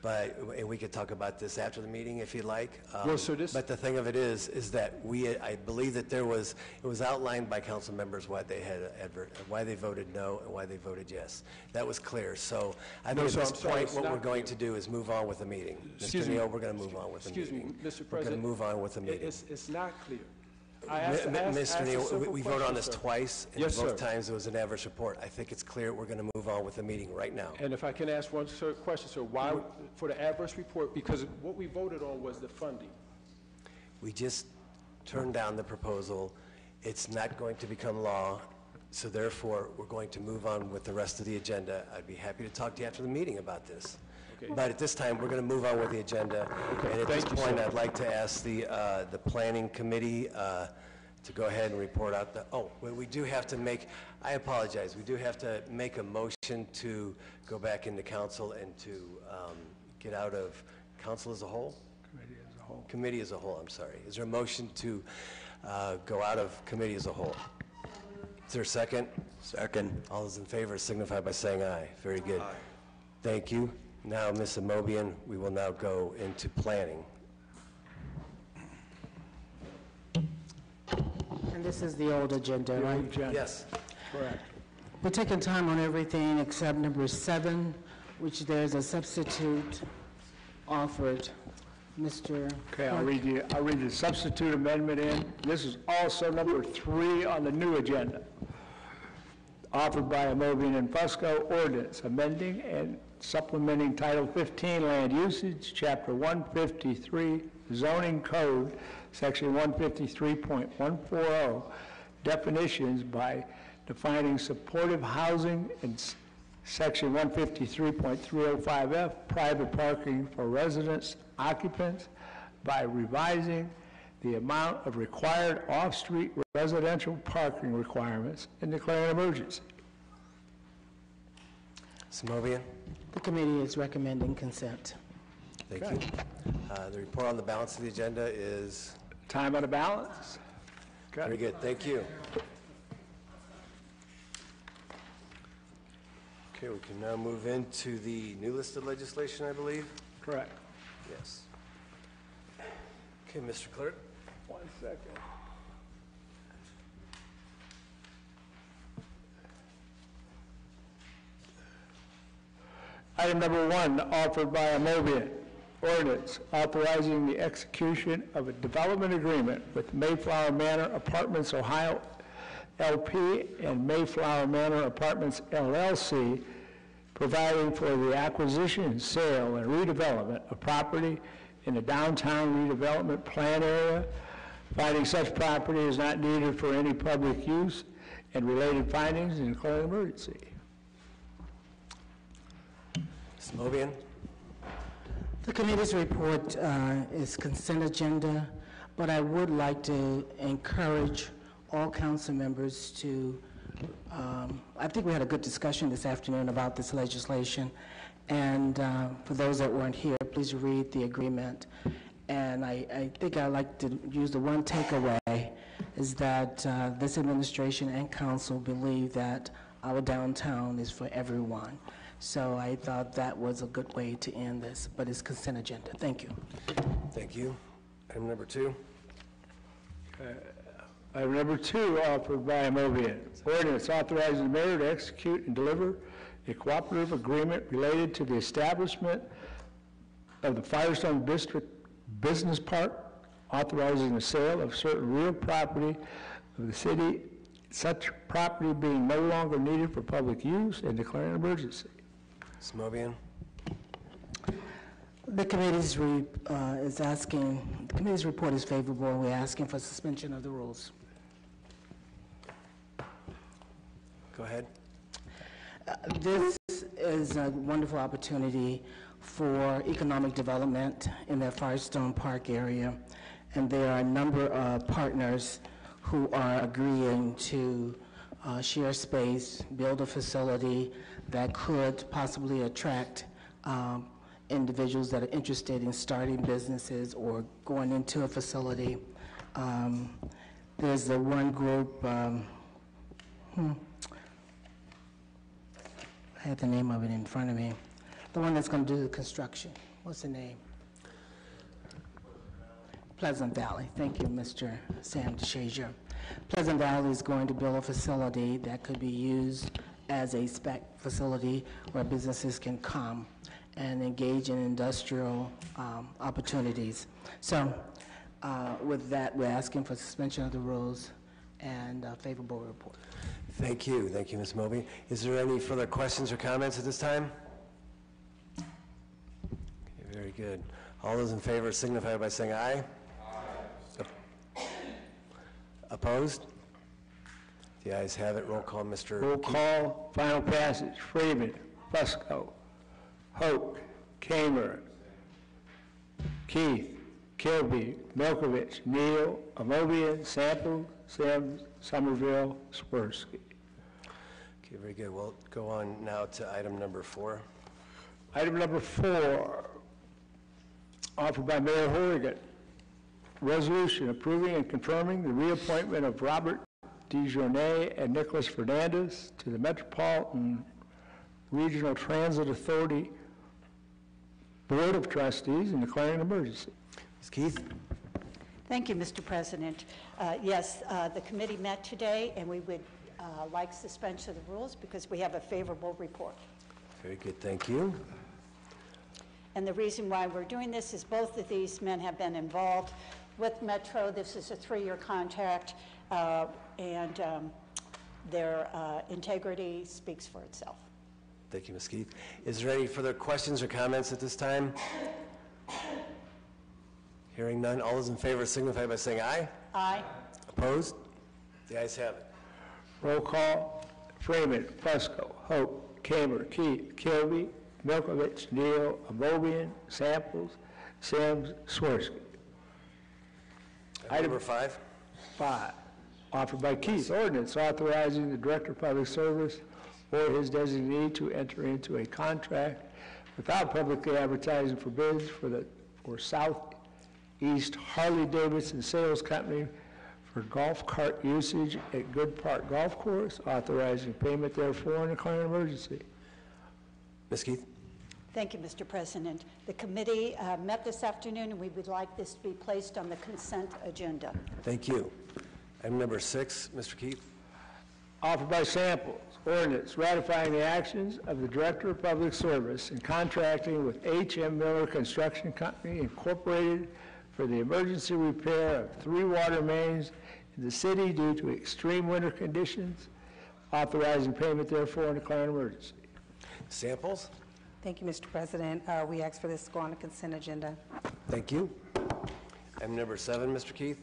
Speaker 2: But, and we could talk about this after the meeting if you'd like.
Speaker 6: Well, sir, this-
Speaker 2: But the thing of it is that I believe that it was outlined by council members why they had why they voted no and why they voted yes. That was clear. So I think at
Speaker 6: sir,
Speaker 2: this
Speaker 6: I'm sorry,
Speaker 2: point,
Speaker 6: it's
Speaker 2: what
Speaker 6: not
Speaker 2: we're going to do is move on with the meeting.
Speaker 6: Excuse
Speaker 2: Mr.
Speaker 6: me.
Speaker 2: Neal, we're going to move on with the
Speaker 6: Excuse
Speaker 2: meeting.
Speaker 6: me, Mr.
Speaker 2: We're
Speaker 6: President.
Speaker 2: going to move on with the meeting.
Speaker 6: It's not clear. I asked
Speaker 2: Mr.
Speaker 6: a
Speaker 2: Neal,
Speaker 6: simple
Speaker 2: we voted on
Speaker 6: question,
Speaker 2: this
Speaker 6: sir.
Speaker 2: twice, and
Speaker 6: Yes,
Speaker 2: both
Speaker 6: sir.
Speaker 2: times it was an adverse report. I think it's clear we're going to move on with the meeting right now.
Speaker 6: And if I can ask one question, sir, why, for the adverse report, because what we voted on was the funding.
Speaker 2: We just turned down the proposal. It's not going to become law, so therefore, we're going to move on with the rest of the agenda. I'd be happy to talk to you after the meeting about this.
Speaker 6: Okay.
Speaker 2: But at this time, we're going to move on with the agenda. And at this
Speaker 6: Thank you,
Speaker 2: point,
Speaker 6: sir.
Speaker 2: I'd like to ask the planning committee to go ahead and report out the, we do have to make, I apologize, we do have to make a motion to go back into council and to get out of council as a whole?
Speaker 1: Committee as a whole.
Speaker 2: Committee as a whole, I'm sorry. Is there a motion to go out of committee as a whole? Is there a second? Second. All those in favor signify by saying aye. Very good. Aye. Thank you. Now, Ms. Amobian, we will now go into planning.
Speaker 9: And this is the old agenda, right?
Speaker 2: Yes.
Speaker 1: Correct.
Speaker 9: We're taking time on everything except number 7, which there's a substitute offered. Mr.
Speaker 1: Okay, I'll read the substitute amendment in. This is also number 3 on the new agenda. Offered by Amobian and Fusco, ordinance amending and supplementing Title 15 Land Usage, Chapter 153 Zoning Code, Section 153.140, definitions by defining supportive housing in Section 153.305F, private parking for residents, occupants, by revising the amount of required off-street residential parking requirements and declaring an emergency.
Speaker 2: Ms. Amobian?
Speaker 9: The committee is recommending consent.
Speaker 2: Thank you. The report on the balance of the agenda is?
Speaker 1: Time on the balance? Okay.
Speaker 2: Very good, thank you. Okay, we can now move into the new list of legislation, I believe?
Speaker 1: Correct.
Speaker 2: Yes. Okay, Mr. Clerk?
Speaker 1: 1 second. Item number 1, offered by Amobian, ordinance authorizing the execution of a development agreement with Mayflower Manor Apartments Ohio LP and Mayflower Manor Apartments LLC, providing for the acquisition, sale, and redevelopment of property in the downtown redevelopment plan area, finding such property is not needed for any public use, and related findings, and declaring emergency.
Speaker 2: Ms. Amobian?
Speaker 9: The committee's report is consent agenda, but I would like to encourage all council members to I think we had a good discussion this afternoon about this legislation, and for those that weren't here, please read the agreement. And I think I'd like to use the one takeaway is that this administration and council believe that our downtown is for everyone. So I thought that was a good way to end this, but it's consent agenda. Thank you.
Speaker 2: Thank you. Item number 2.
Speaker 1: Item number 2, offered by Movian. Ordinance authorizing the mayor to execute and deliver a cooperative agreement related to the establishment of the Firestone District Business Park, authorizing the sale of certain real property of the city, such property being no longer needed for public use, and declaring an emergency.
Speaker 2: Ms. Movian.
Speaker 9: The committee's committee's report is favorable, and we're asking for suspension of the rules.
Speaker 2: Go ahead.
Speaker 9: This is a wonderful opportunity for economic development in the Firestone Park area, and there are a number of partners who are agreeing to share space, build a facility that could possibly attract individuals that are interested in starting businesses or going into a facility. There's the one group, I had the name of it in front of me, the one that's going to do the construction. What's the name? Pleasant Valley. Thank you, Mr. Sam DeShazier. Pleasant Valley is going to build a facility that could be used as a spec facility where businesses can come and engage in industrial opportunities. So with that, we're asking for suspension of the rules and a favorable report.
Speaker 2: Thank you. Thank you, Ms. Moby. Is there any further questions or comments at this time? Okay, very good. All those in favor signify by saying aye. Aye. Opposed? The ayes have it. Roll call, Mr.
Speaker 1: Roll call, final passage. Freeman, Fusco, Hoke, Kamer, Keith, Kilby, Milkovich, Neal, Amobian, Sample, Sims, Somerville, Swirsky.
Speaker 2: Okay, very good. We'll go on now to item number 4.
Speaker 1: Item number 4, offered by Mayor Horrigan. Resolution approving and confirming the reappointment of Robert DeJournay and Nicholas Fernandez to the Metropolitan Regional Transit Authority Board of Trustees and declaring an emergency.
Speaker 2: Ms. Keith?
Speaker 5: Thank you, Mr. President. Yes, the committee met today, and we would like suspension of the rules because we have a favorable report.
Speaker 2: Very good, thank you.
Speaker 5: And the reason why we're doing this is both of these men have been involved with Metro. This is a 3-year contract, and their integrity speaks for itself.
Speaker 2: Thank you, Ms. Keith. Is there any further questions or comments at this time? Hearing none, all those in favor signify by saying aye.
Speaker 5: Aye.
Speaker 2: Opposed? The ayes have it.
Speaker 1: Roll call, Freeman, Fusco, Hope, Kamer, Keith, Kilby, Milkovich, Neal, Amobian, Samples, Sims, Swirsky.
Speaker 2: Item number 5.
Speaker 1: 5, offered by Keith, ordinance authorizing the Director of Public Service or his designee to enter into a contract without publicly advertising for bids for Southeast Harley-Davidson Sales Company for golf cart usage at Good Park Golf Course, authorizing payment therefore and declaring an emergency.
Speaker 2: Ms. Keith?
Speaker 5: Thank you, Mr. President. The committee met this afternoon, and we would like this to be placed on the consent agenda.
Speaker 2: Thank you. Item number 6, Mr. Keith?
Speaker 1: Offered by Samples, ordinance ratifying the actions of the Director of Public Service in contracting with H.M. Miller Construction Company Incorporated for the emergency repair of 3 water mains in the city due to extreme winter conditions, authorizing payment therefore and declaring an emergency.
Speaker 2: Samples?
Speaker 14: Thank you, Mr. President. We ask for this to go on the consent agenda.
Speaker 2: Thank you. Item number 7, Mr. Keith?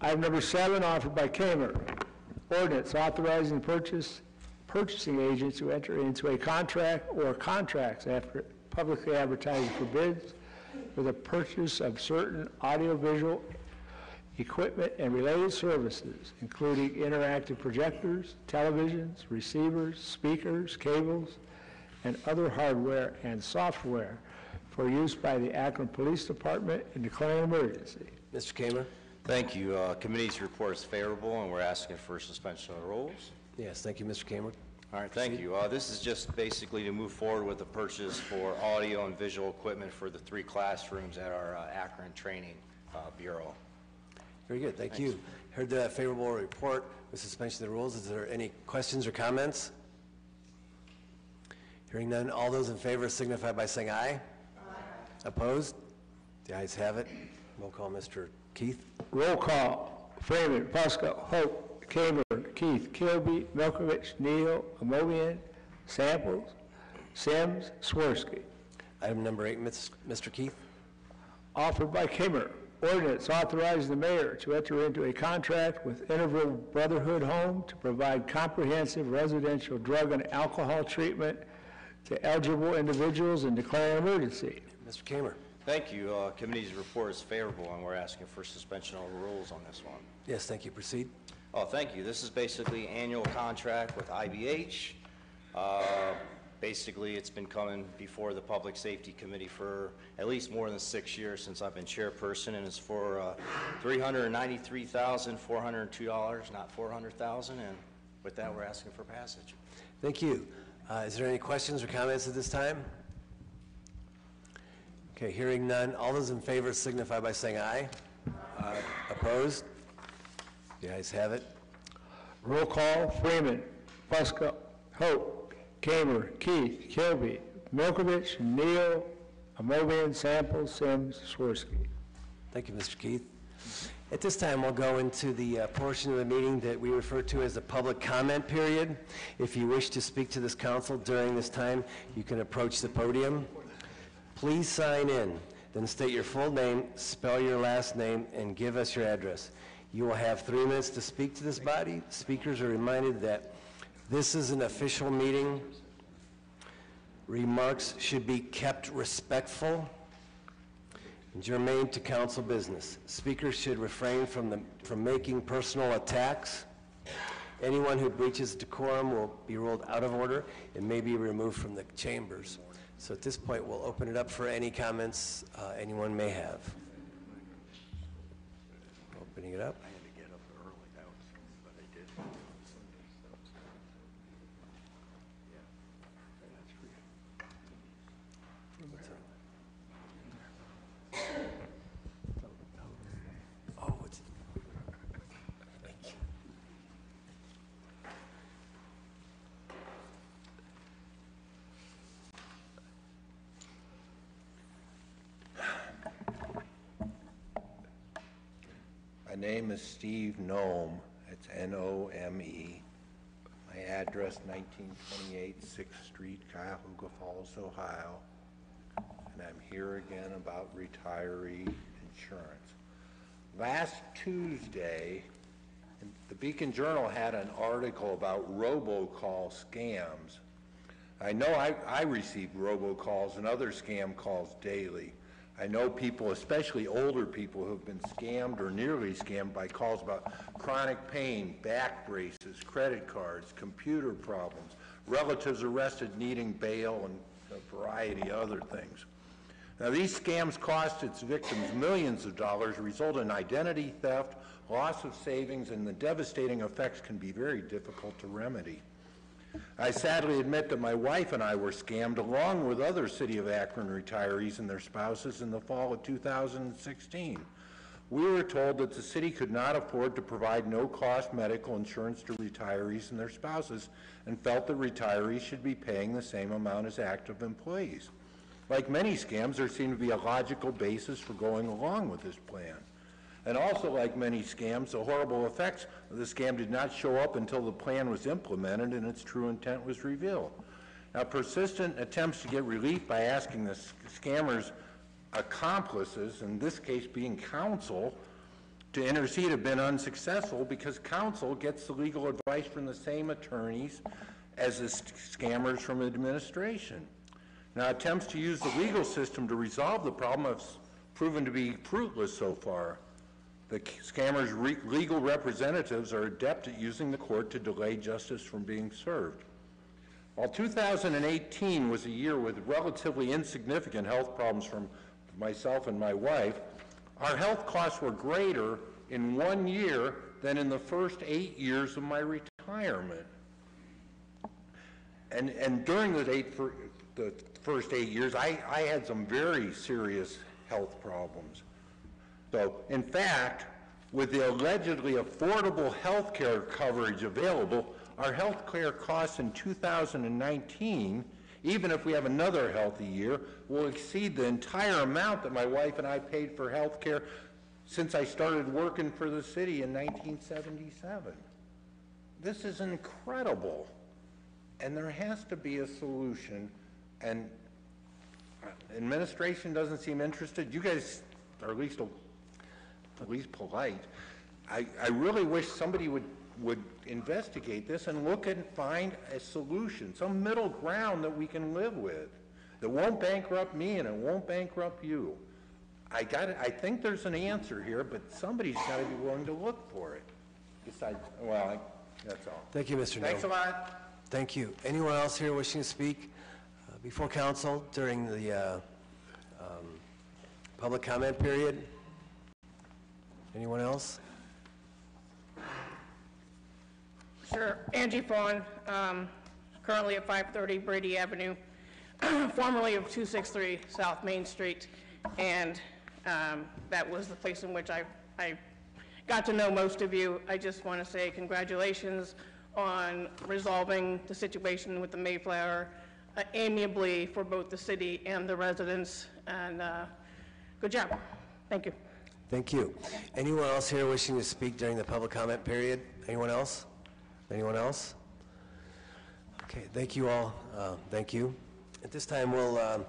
Speaker 1: Item number 7, offered by Kamer, ordinance authorizing purchasing agents to enter into a contract or contracts after publicly advertising for bids for the purchase of certain audiovisual equipment, and related services, including interactive projectors, televisions, receivers, speakers, cables, and other hardware and software for use by the Akron Police Department and declaring an emergency.
Speaker 2: Mr. Kamer?
Speaker 15: Thank you. Committee's report is favorable, and we're asking for suspension of the rules.
Speaker 2: Yes, thank you, Mr. Kamer.
Speaker 15: All right, thank you. This is just basically to move forward with the purchase for audio and visual equipment for the 3 classrooms at our Akron Training Bureau.
Speaker 2: Very good, thank you. Heard the favorable report with suspension of the rules. Is there any questions or comments? Hearing none, all those in favor signify by saying aye. Aye. Opposed? The ayes have it. Roll call, Mr. Keith.
Speaker 1: Roll call. Freeman, Fusco, Hope, Kamer, Keith, Kilby, Milkovich, Neal, Amobian, Samples, Sims, Swirsky.
Speaker 2: Item number 8, Mr. Keith.
Speaker 1: Offered by Kamer. Ordinance authorizing the mayor to enter into a contract with Interval Brotherhood Home to provide comprehensive residential drug and alcohol treatment to eligible individuals and declaring an emergency.
Speaker 2: Mr. Kamer.
Speaker 15: Thank you. Committee's report is favorable, and we're asking for suspension of the rules on this one.
Speaker 2: Yes, thank you. Proceed.
Speaker 15: Oh, thank you. This is basically annual contract with IBH. Basically, it's been coming before the Public Safety Committee for at least more than 6 years since I've been chairperson, and it's for $393,402, not $400,000. And with that, we're asking for passage.
Speaker 2: Thank you. Is there any questions or comments at this time? Okay, hearing none. All those in favor signify by saying aye. Aye. Opposed? The ayes have it.
Speaker 1: Roll call. Freeman, Fusco, Hope, Kamer, Keith, Kilby, Milkovich, Neal, Amobian, Samples, Sims, Swirsky.
Speaker 2: Thank you, Mr. Keith. At this time, we'll go into the portion of the meeting that we refer to as the public comment period. If you wish to speak to this council during this time, you can approach the podium. Please sign in, then state your full name, spell your last name, and give us your address. You will have 3 minutes to speak to this body. Speakers are reminded that this is an official meeting. Remarks should be kept respectful and germane to council business. Speakers should refrain from making personal attacks. Anyone who breaches decorum will be ruled out of order and may be removed from the chambers. So at this point, we'll open it up for any comments anyone may have. Opening it up.
Speaker 8: I had to get up early, but I did.
Speaker 2: Oh, it's...
Speaker 10: My name is Steve Nome. It's N-O-M-E. My address, 1928 6th Street, Cuyahoga Falls, Ohio. And I'm here again about retiree insurance. Last Tuesday, the Beacon Journal had an article about robocall scams. I know I receive robocalls and other scam calls daily. I know people, especially older people, who have been scammed or nearly scammed by calls about chronic pain, back braces, credit cards, computer problems, relatives arrested needing bail, and a variety of other things. Now, these scams cost its victims millions of dollars, result in identity theft, loss of savings, and the devastating effects can be very difficult to remedy. I sadly admit that my wife and I were scammed along with other City of Akron retirees and their spouses in the fall of 2016. We were told that the city could not afford to provide no-cost medical insurance to retirees and their spouses and felt that retirees should be paying the same amount as active employees. Like many scams, there seemed to be a logical basis for going along with this plan. And also, like many scams, the horrible effects of the scam did not show up until the plan was implemented and its true intent was revealed. Now, persistent attempts to get relief by asking the scammers' accomplices, in this case being counsel, to intercede have been unsuccessful because counsel gets the legal advice from the same attorneys as the scammers from administration. Now, attempts to use the legal system to resolve the problem have proven to be fruitless so far. The scammers' legal representatives are adept at using the court to delay justice from being served. While 2018 was a year with relatively insignificant health problems from myself and my wife, our health costs were greater in 1 year than in the first 8 years of my retirement. And during the first 8 years, I had some very serious health problems. So, in fact, with the allegedly affordable health care coverage available, our health care costs in 2019, even if we have another healthy year, will exceed the entire amount that my wife and I paid for health care since I started working for the city in 1977. This is incredible. And there has to be a solution, and administration doesn't seem interested. You guys are at least polite. I really wish somebody would investigate this and look and find a solution, some middle ground that we can live with, that won't bankrupt me and it won't bankrupt you. I think there's an answer here, but somebody's got to be willing to look for it. Besides, well, that's all.
Speaker 2: Thank you, Mr. Neal.
Speaker 10: Thanks a lot.
Speaker 2: Thank you. Anyone else here wishing to speak before council during the public comment period? Anyone else?
Speaker 16: Sure. Angie Fawn, currently at 530 Brady Avenue, formerly of 263 South Main Street, and that was the place in which I got to know most of you. I just want to say congratulations on resolving the situation with the Mayflower amiably for both the city and the residents, and good job. Thank you.
Speaker 2: Thank you. Anyone else here wishing to speak during the public comment period? Anyone else? Anyone else? Okay, thank you all. Thank you. At this time, we'll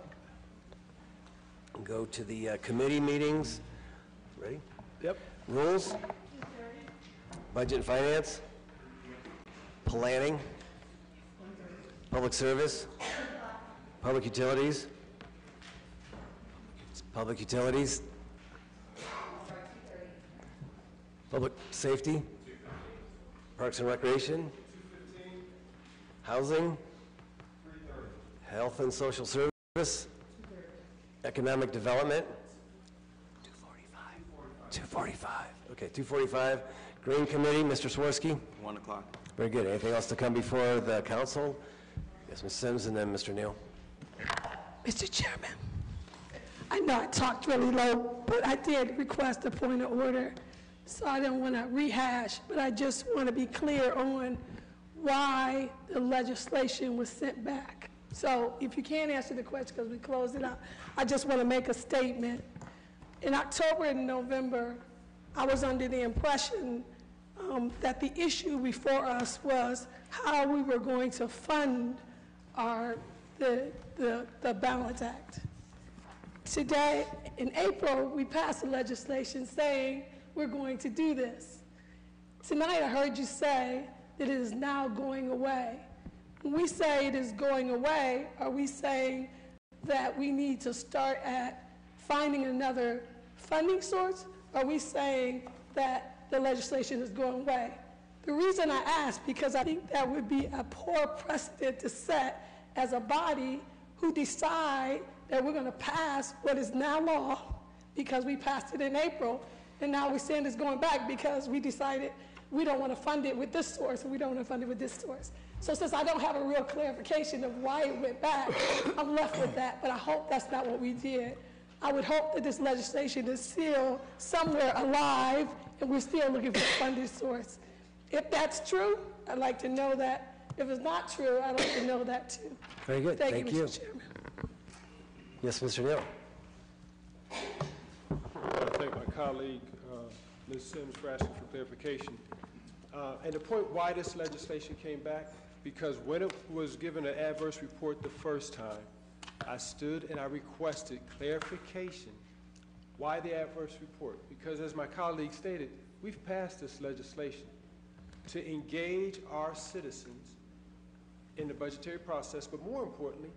Speaker 2: go to the committee meetings. Ready?
Speaker 6: Yep.
Speaker 2: Rules? Budget and Finance? Planning? Public Service? Public Utilities? Public Utilities? Public Safety? Parks and Recreation? Housing? Health and Social Service? Economic Development? 245. Okay, 245. Green Committee, Mr. Swirsky?
Speaker 17: 1 o'clock.
Speaker 2: Very good. Anything else to come before the council? Yes, Ms. Sims, and then Mr. Neal.
Speaker 13: Mr. Chairman, I know I talked really low, but I did request a point of order, so I didn't want to rehash, but I just want to be clear on why the legislation was sent back. So if you can't answer the question because we closed it out, I just want to make a statement. In October and November, I was under the impression that the issue before us was how we were going to fund the Balance Act. Today, in April, we passed a legislation saying we're going to do this. Tonight, I heard you say that it is now going away. When we say it is going away, are we saying that we need to start at finding another funding source? Are we saying that the legislation is going away? The reason I ask, because I think that would be a poor precedent to set as a body who decide that we're going to pass what is now law because we passed it in April, and now we're saying it's going back because we decided we don't want to fund it with this source and we don't want to fund it with this source. So since I don't have a real clarification of why it went back, I'm left with that, but I hope that's not what we did. I would hope that this legislation is still somewhere alive and we're still looking for a funding source. If that's true, I'd like to know that. If it's not true, I'd like to know that too.
Speaker 2: Very good.
Speaker 13: Thank you, Mr. Chairman.
Speaker 2: Yes, Mr. Neal.
Speaker 6: I want to thank my colleague, Ms. Sims, for asking for clarification. And the point why this legislation came back, because when it was given an adverse report the first time, I stood and I requested clarification. Why the adverse report? Because as my colleague stated, we've passed this legislation to engage our citizens in the budgetary process, but more importantly,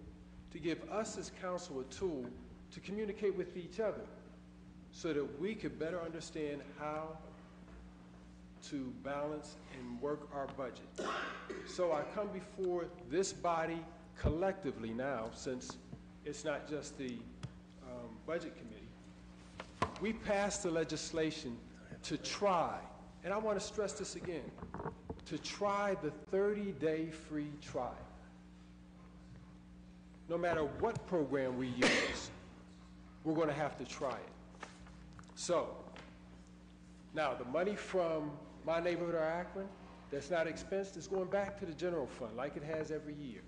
Speaker 6: to give us as council a tool to communicate with each other. so that we could better understand how to balance and work our budget. So I come before this body collectively now, since it's not just the Budget Committee. We passed the legislation to try, and I want to stress this again, to try the 30-day free trial. No matter what program we use, we're going to have to try it. So, now the money from my neighborhood or Akron that's not expensed is going back to the general fund like it has every year.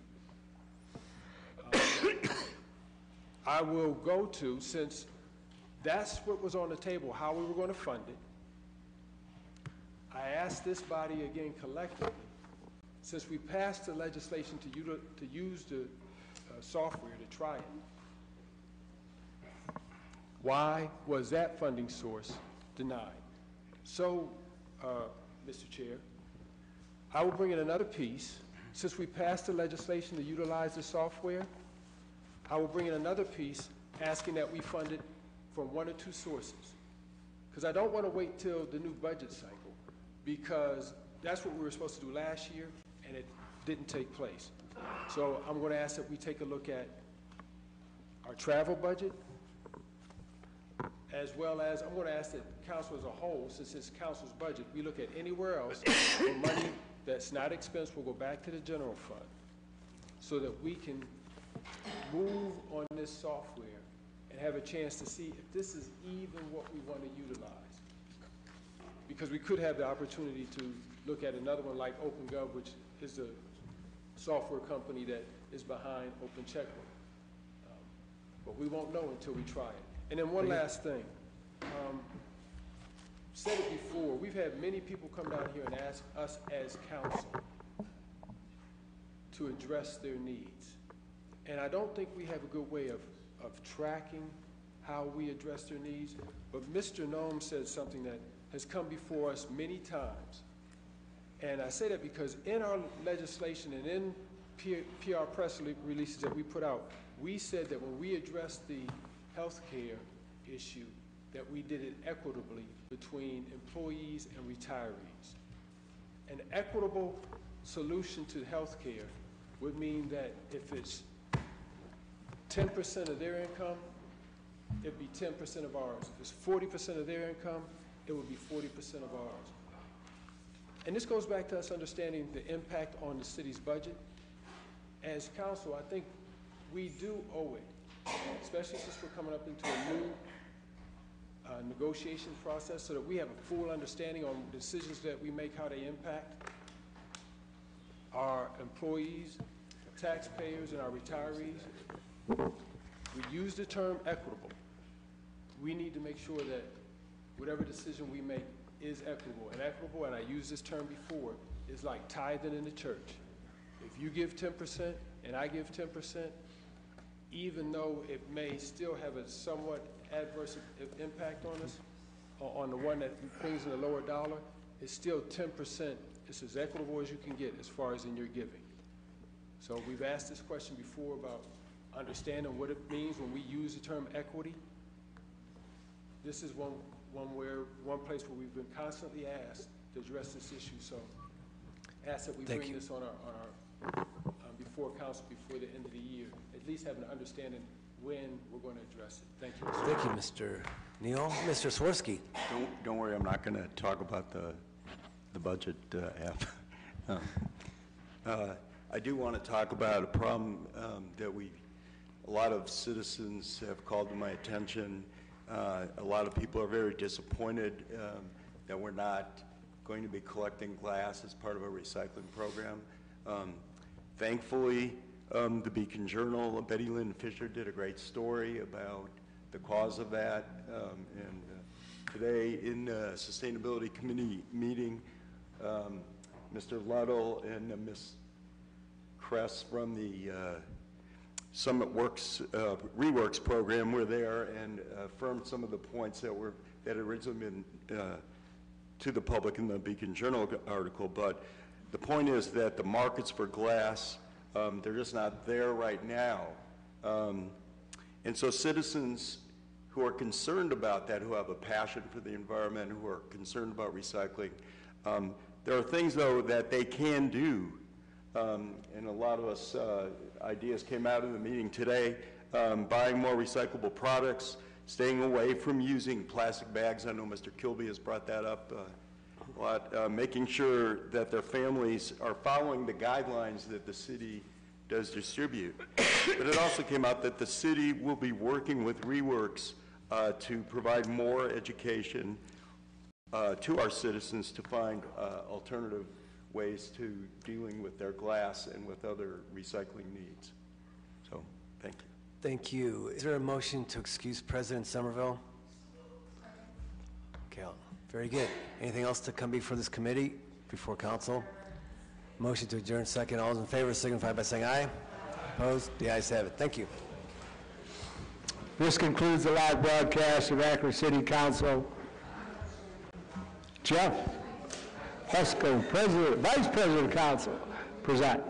Speaker 6: I will go to, since that's what was on the table, how we were going to fund it. I asked this body again collectively, since we passed the legislation to use the software to try it, why was that funding source denied? So, Mr. Chair, I will bring in another piece. Since we passed the legislation to utilize the software, I will bring in another piece asking that we fund it from one or two sources. Because I don't want to wait till the new budget cycle, because that's what we were supposed to do last year, and it didn't take place. So I'm going to ask that we take a look at our travel budget, as well as I'm going to ask that council as a whole, since it's council's budget, we look at anywhere else where money that's not expensed will go back to the general fund, so that we can move on this software and have a chance to see if this is even what we want to utilize. Because we could have the opportunity to look at another one like OpenGov, which is a software company that is behind Open Checkbook. But we won't know until we try it. And then one last thing. Said it before, we've had many people come down here and ask us as council to address their needs. And I don't think we have a good way of tracking how we address their needs. But Mr. Noem said something that has come before us many times. And I say that because in our legislation and in PR press releases that we put out, we said that when we addressed the health care issue, that we did it equitably between employees and retirees. An equitable solution to health care would mean that if it's 10% of their income, it'd be 10% of ours. If it's 40% of their income, it would be 40% of ours. And this goes back to us understanding the impact on the city's budget. As council, I think we do owe it, especially since we're coming up into a new negotiation process, so that we have a full understanding on decisions that we make, how they impact our employees, taxpayers, and our retirees. We use the term equitable. We need to make sure that whatever decision we make is equitable. And equitable, and I used this term before, is like tithing in the church. If you give 10% and I give 10%, even though it may still have a somewhat adverse impact on us, on the one that brings in a lower dollar, it's still 10%. It's as equitable as you can get as far as in your giving. So we've asked this question before about understanding what it means when we use the term equity. This is one place where we've been constantly asked to address this issue. So ask that we bring this on our before council before the end of the year, at least have an understanding when we're going to address it. Thank you, Mr.
Speaker 2: Thank you, Mr. Neal. Mr. Swirsky.
Speaker 8: Don't worry, I'm not going to talk about the budget app. I do want to talk about a problem that a lot of citizens have called to my attention. A lot of people are very disappointed that we're not going to be collecting glass as part of a recycling program. Thankfully, the Beacon Journal, Betty Lynn Fisher did a great story about the cause of that. And today in the Sustainability Committee meeting, Mr. Luddle and Ms. Kress from the Summit Works Reworks program were there and affirmed some of the points that had originally been to the public in the Beacon Journal article. But the point is that the markets for glass, they're just not there right now. And so citizens who are concerned about that, who have a passion for the environment, who are concerned about recycling. There are things, though, that they can do, and a lot of us ideas came out of the meeting today, buying more recyclable products, staying away from using plastic bags. I know Mr. Kilby has brought that up a lot, making sure that their families are following the guidelines that the city does distribute. But it also came out that the city will be working with ReWorks to provide more education to our citizens to find alternative ways to dealing with their glass and with other recycling needs. So, thank you.
Speaker 2: Thank you. Is there a motion to excuse President Somerville? Okay, very good. Anything else to come before this committee, before council? Motion to adjourn second. All those in favor signify by saying aye. Opposed? The ayes have it. Thank you.
Speaker 1: This concludes the live broadcast of Akron City Council. Jeff Fusco, Vice President of Council, present.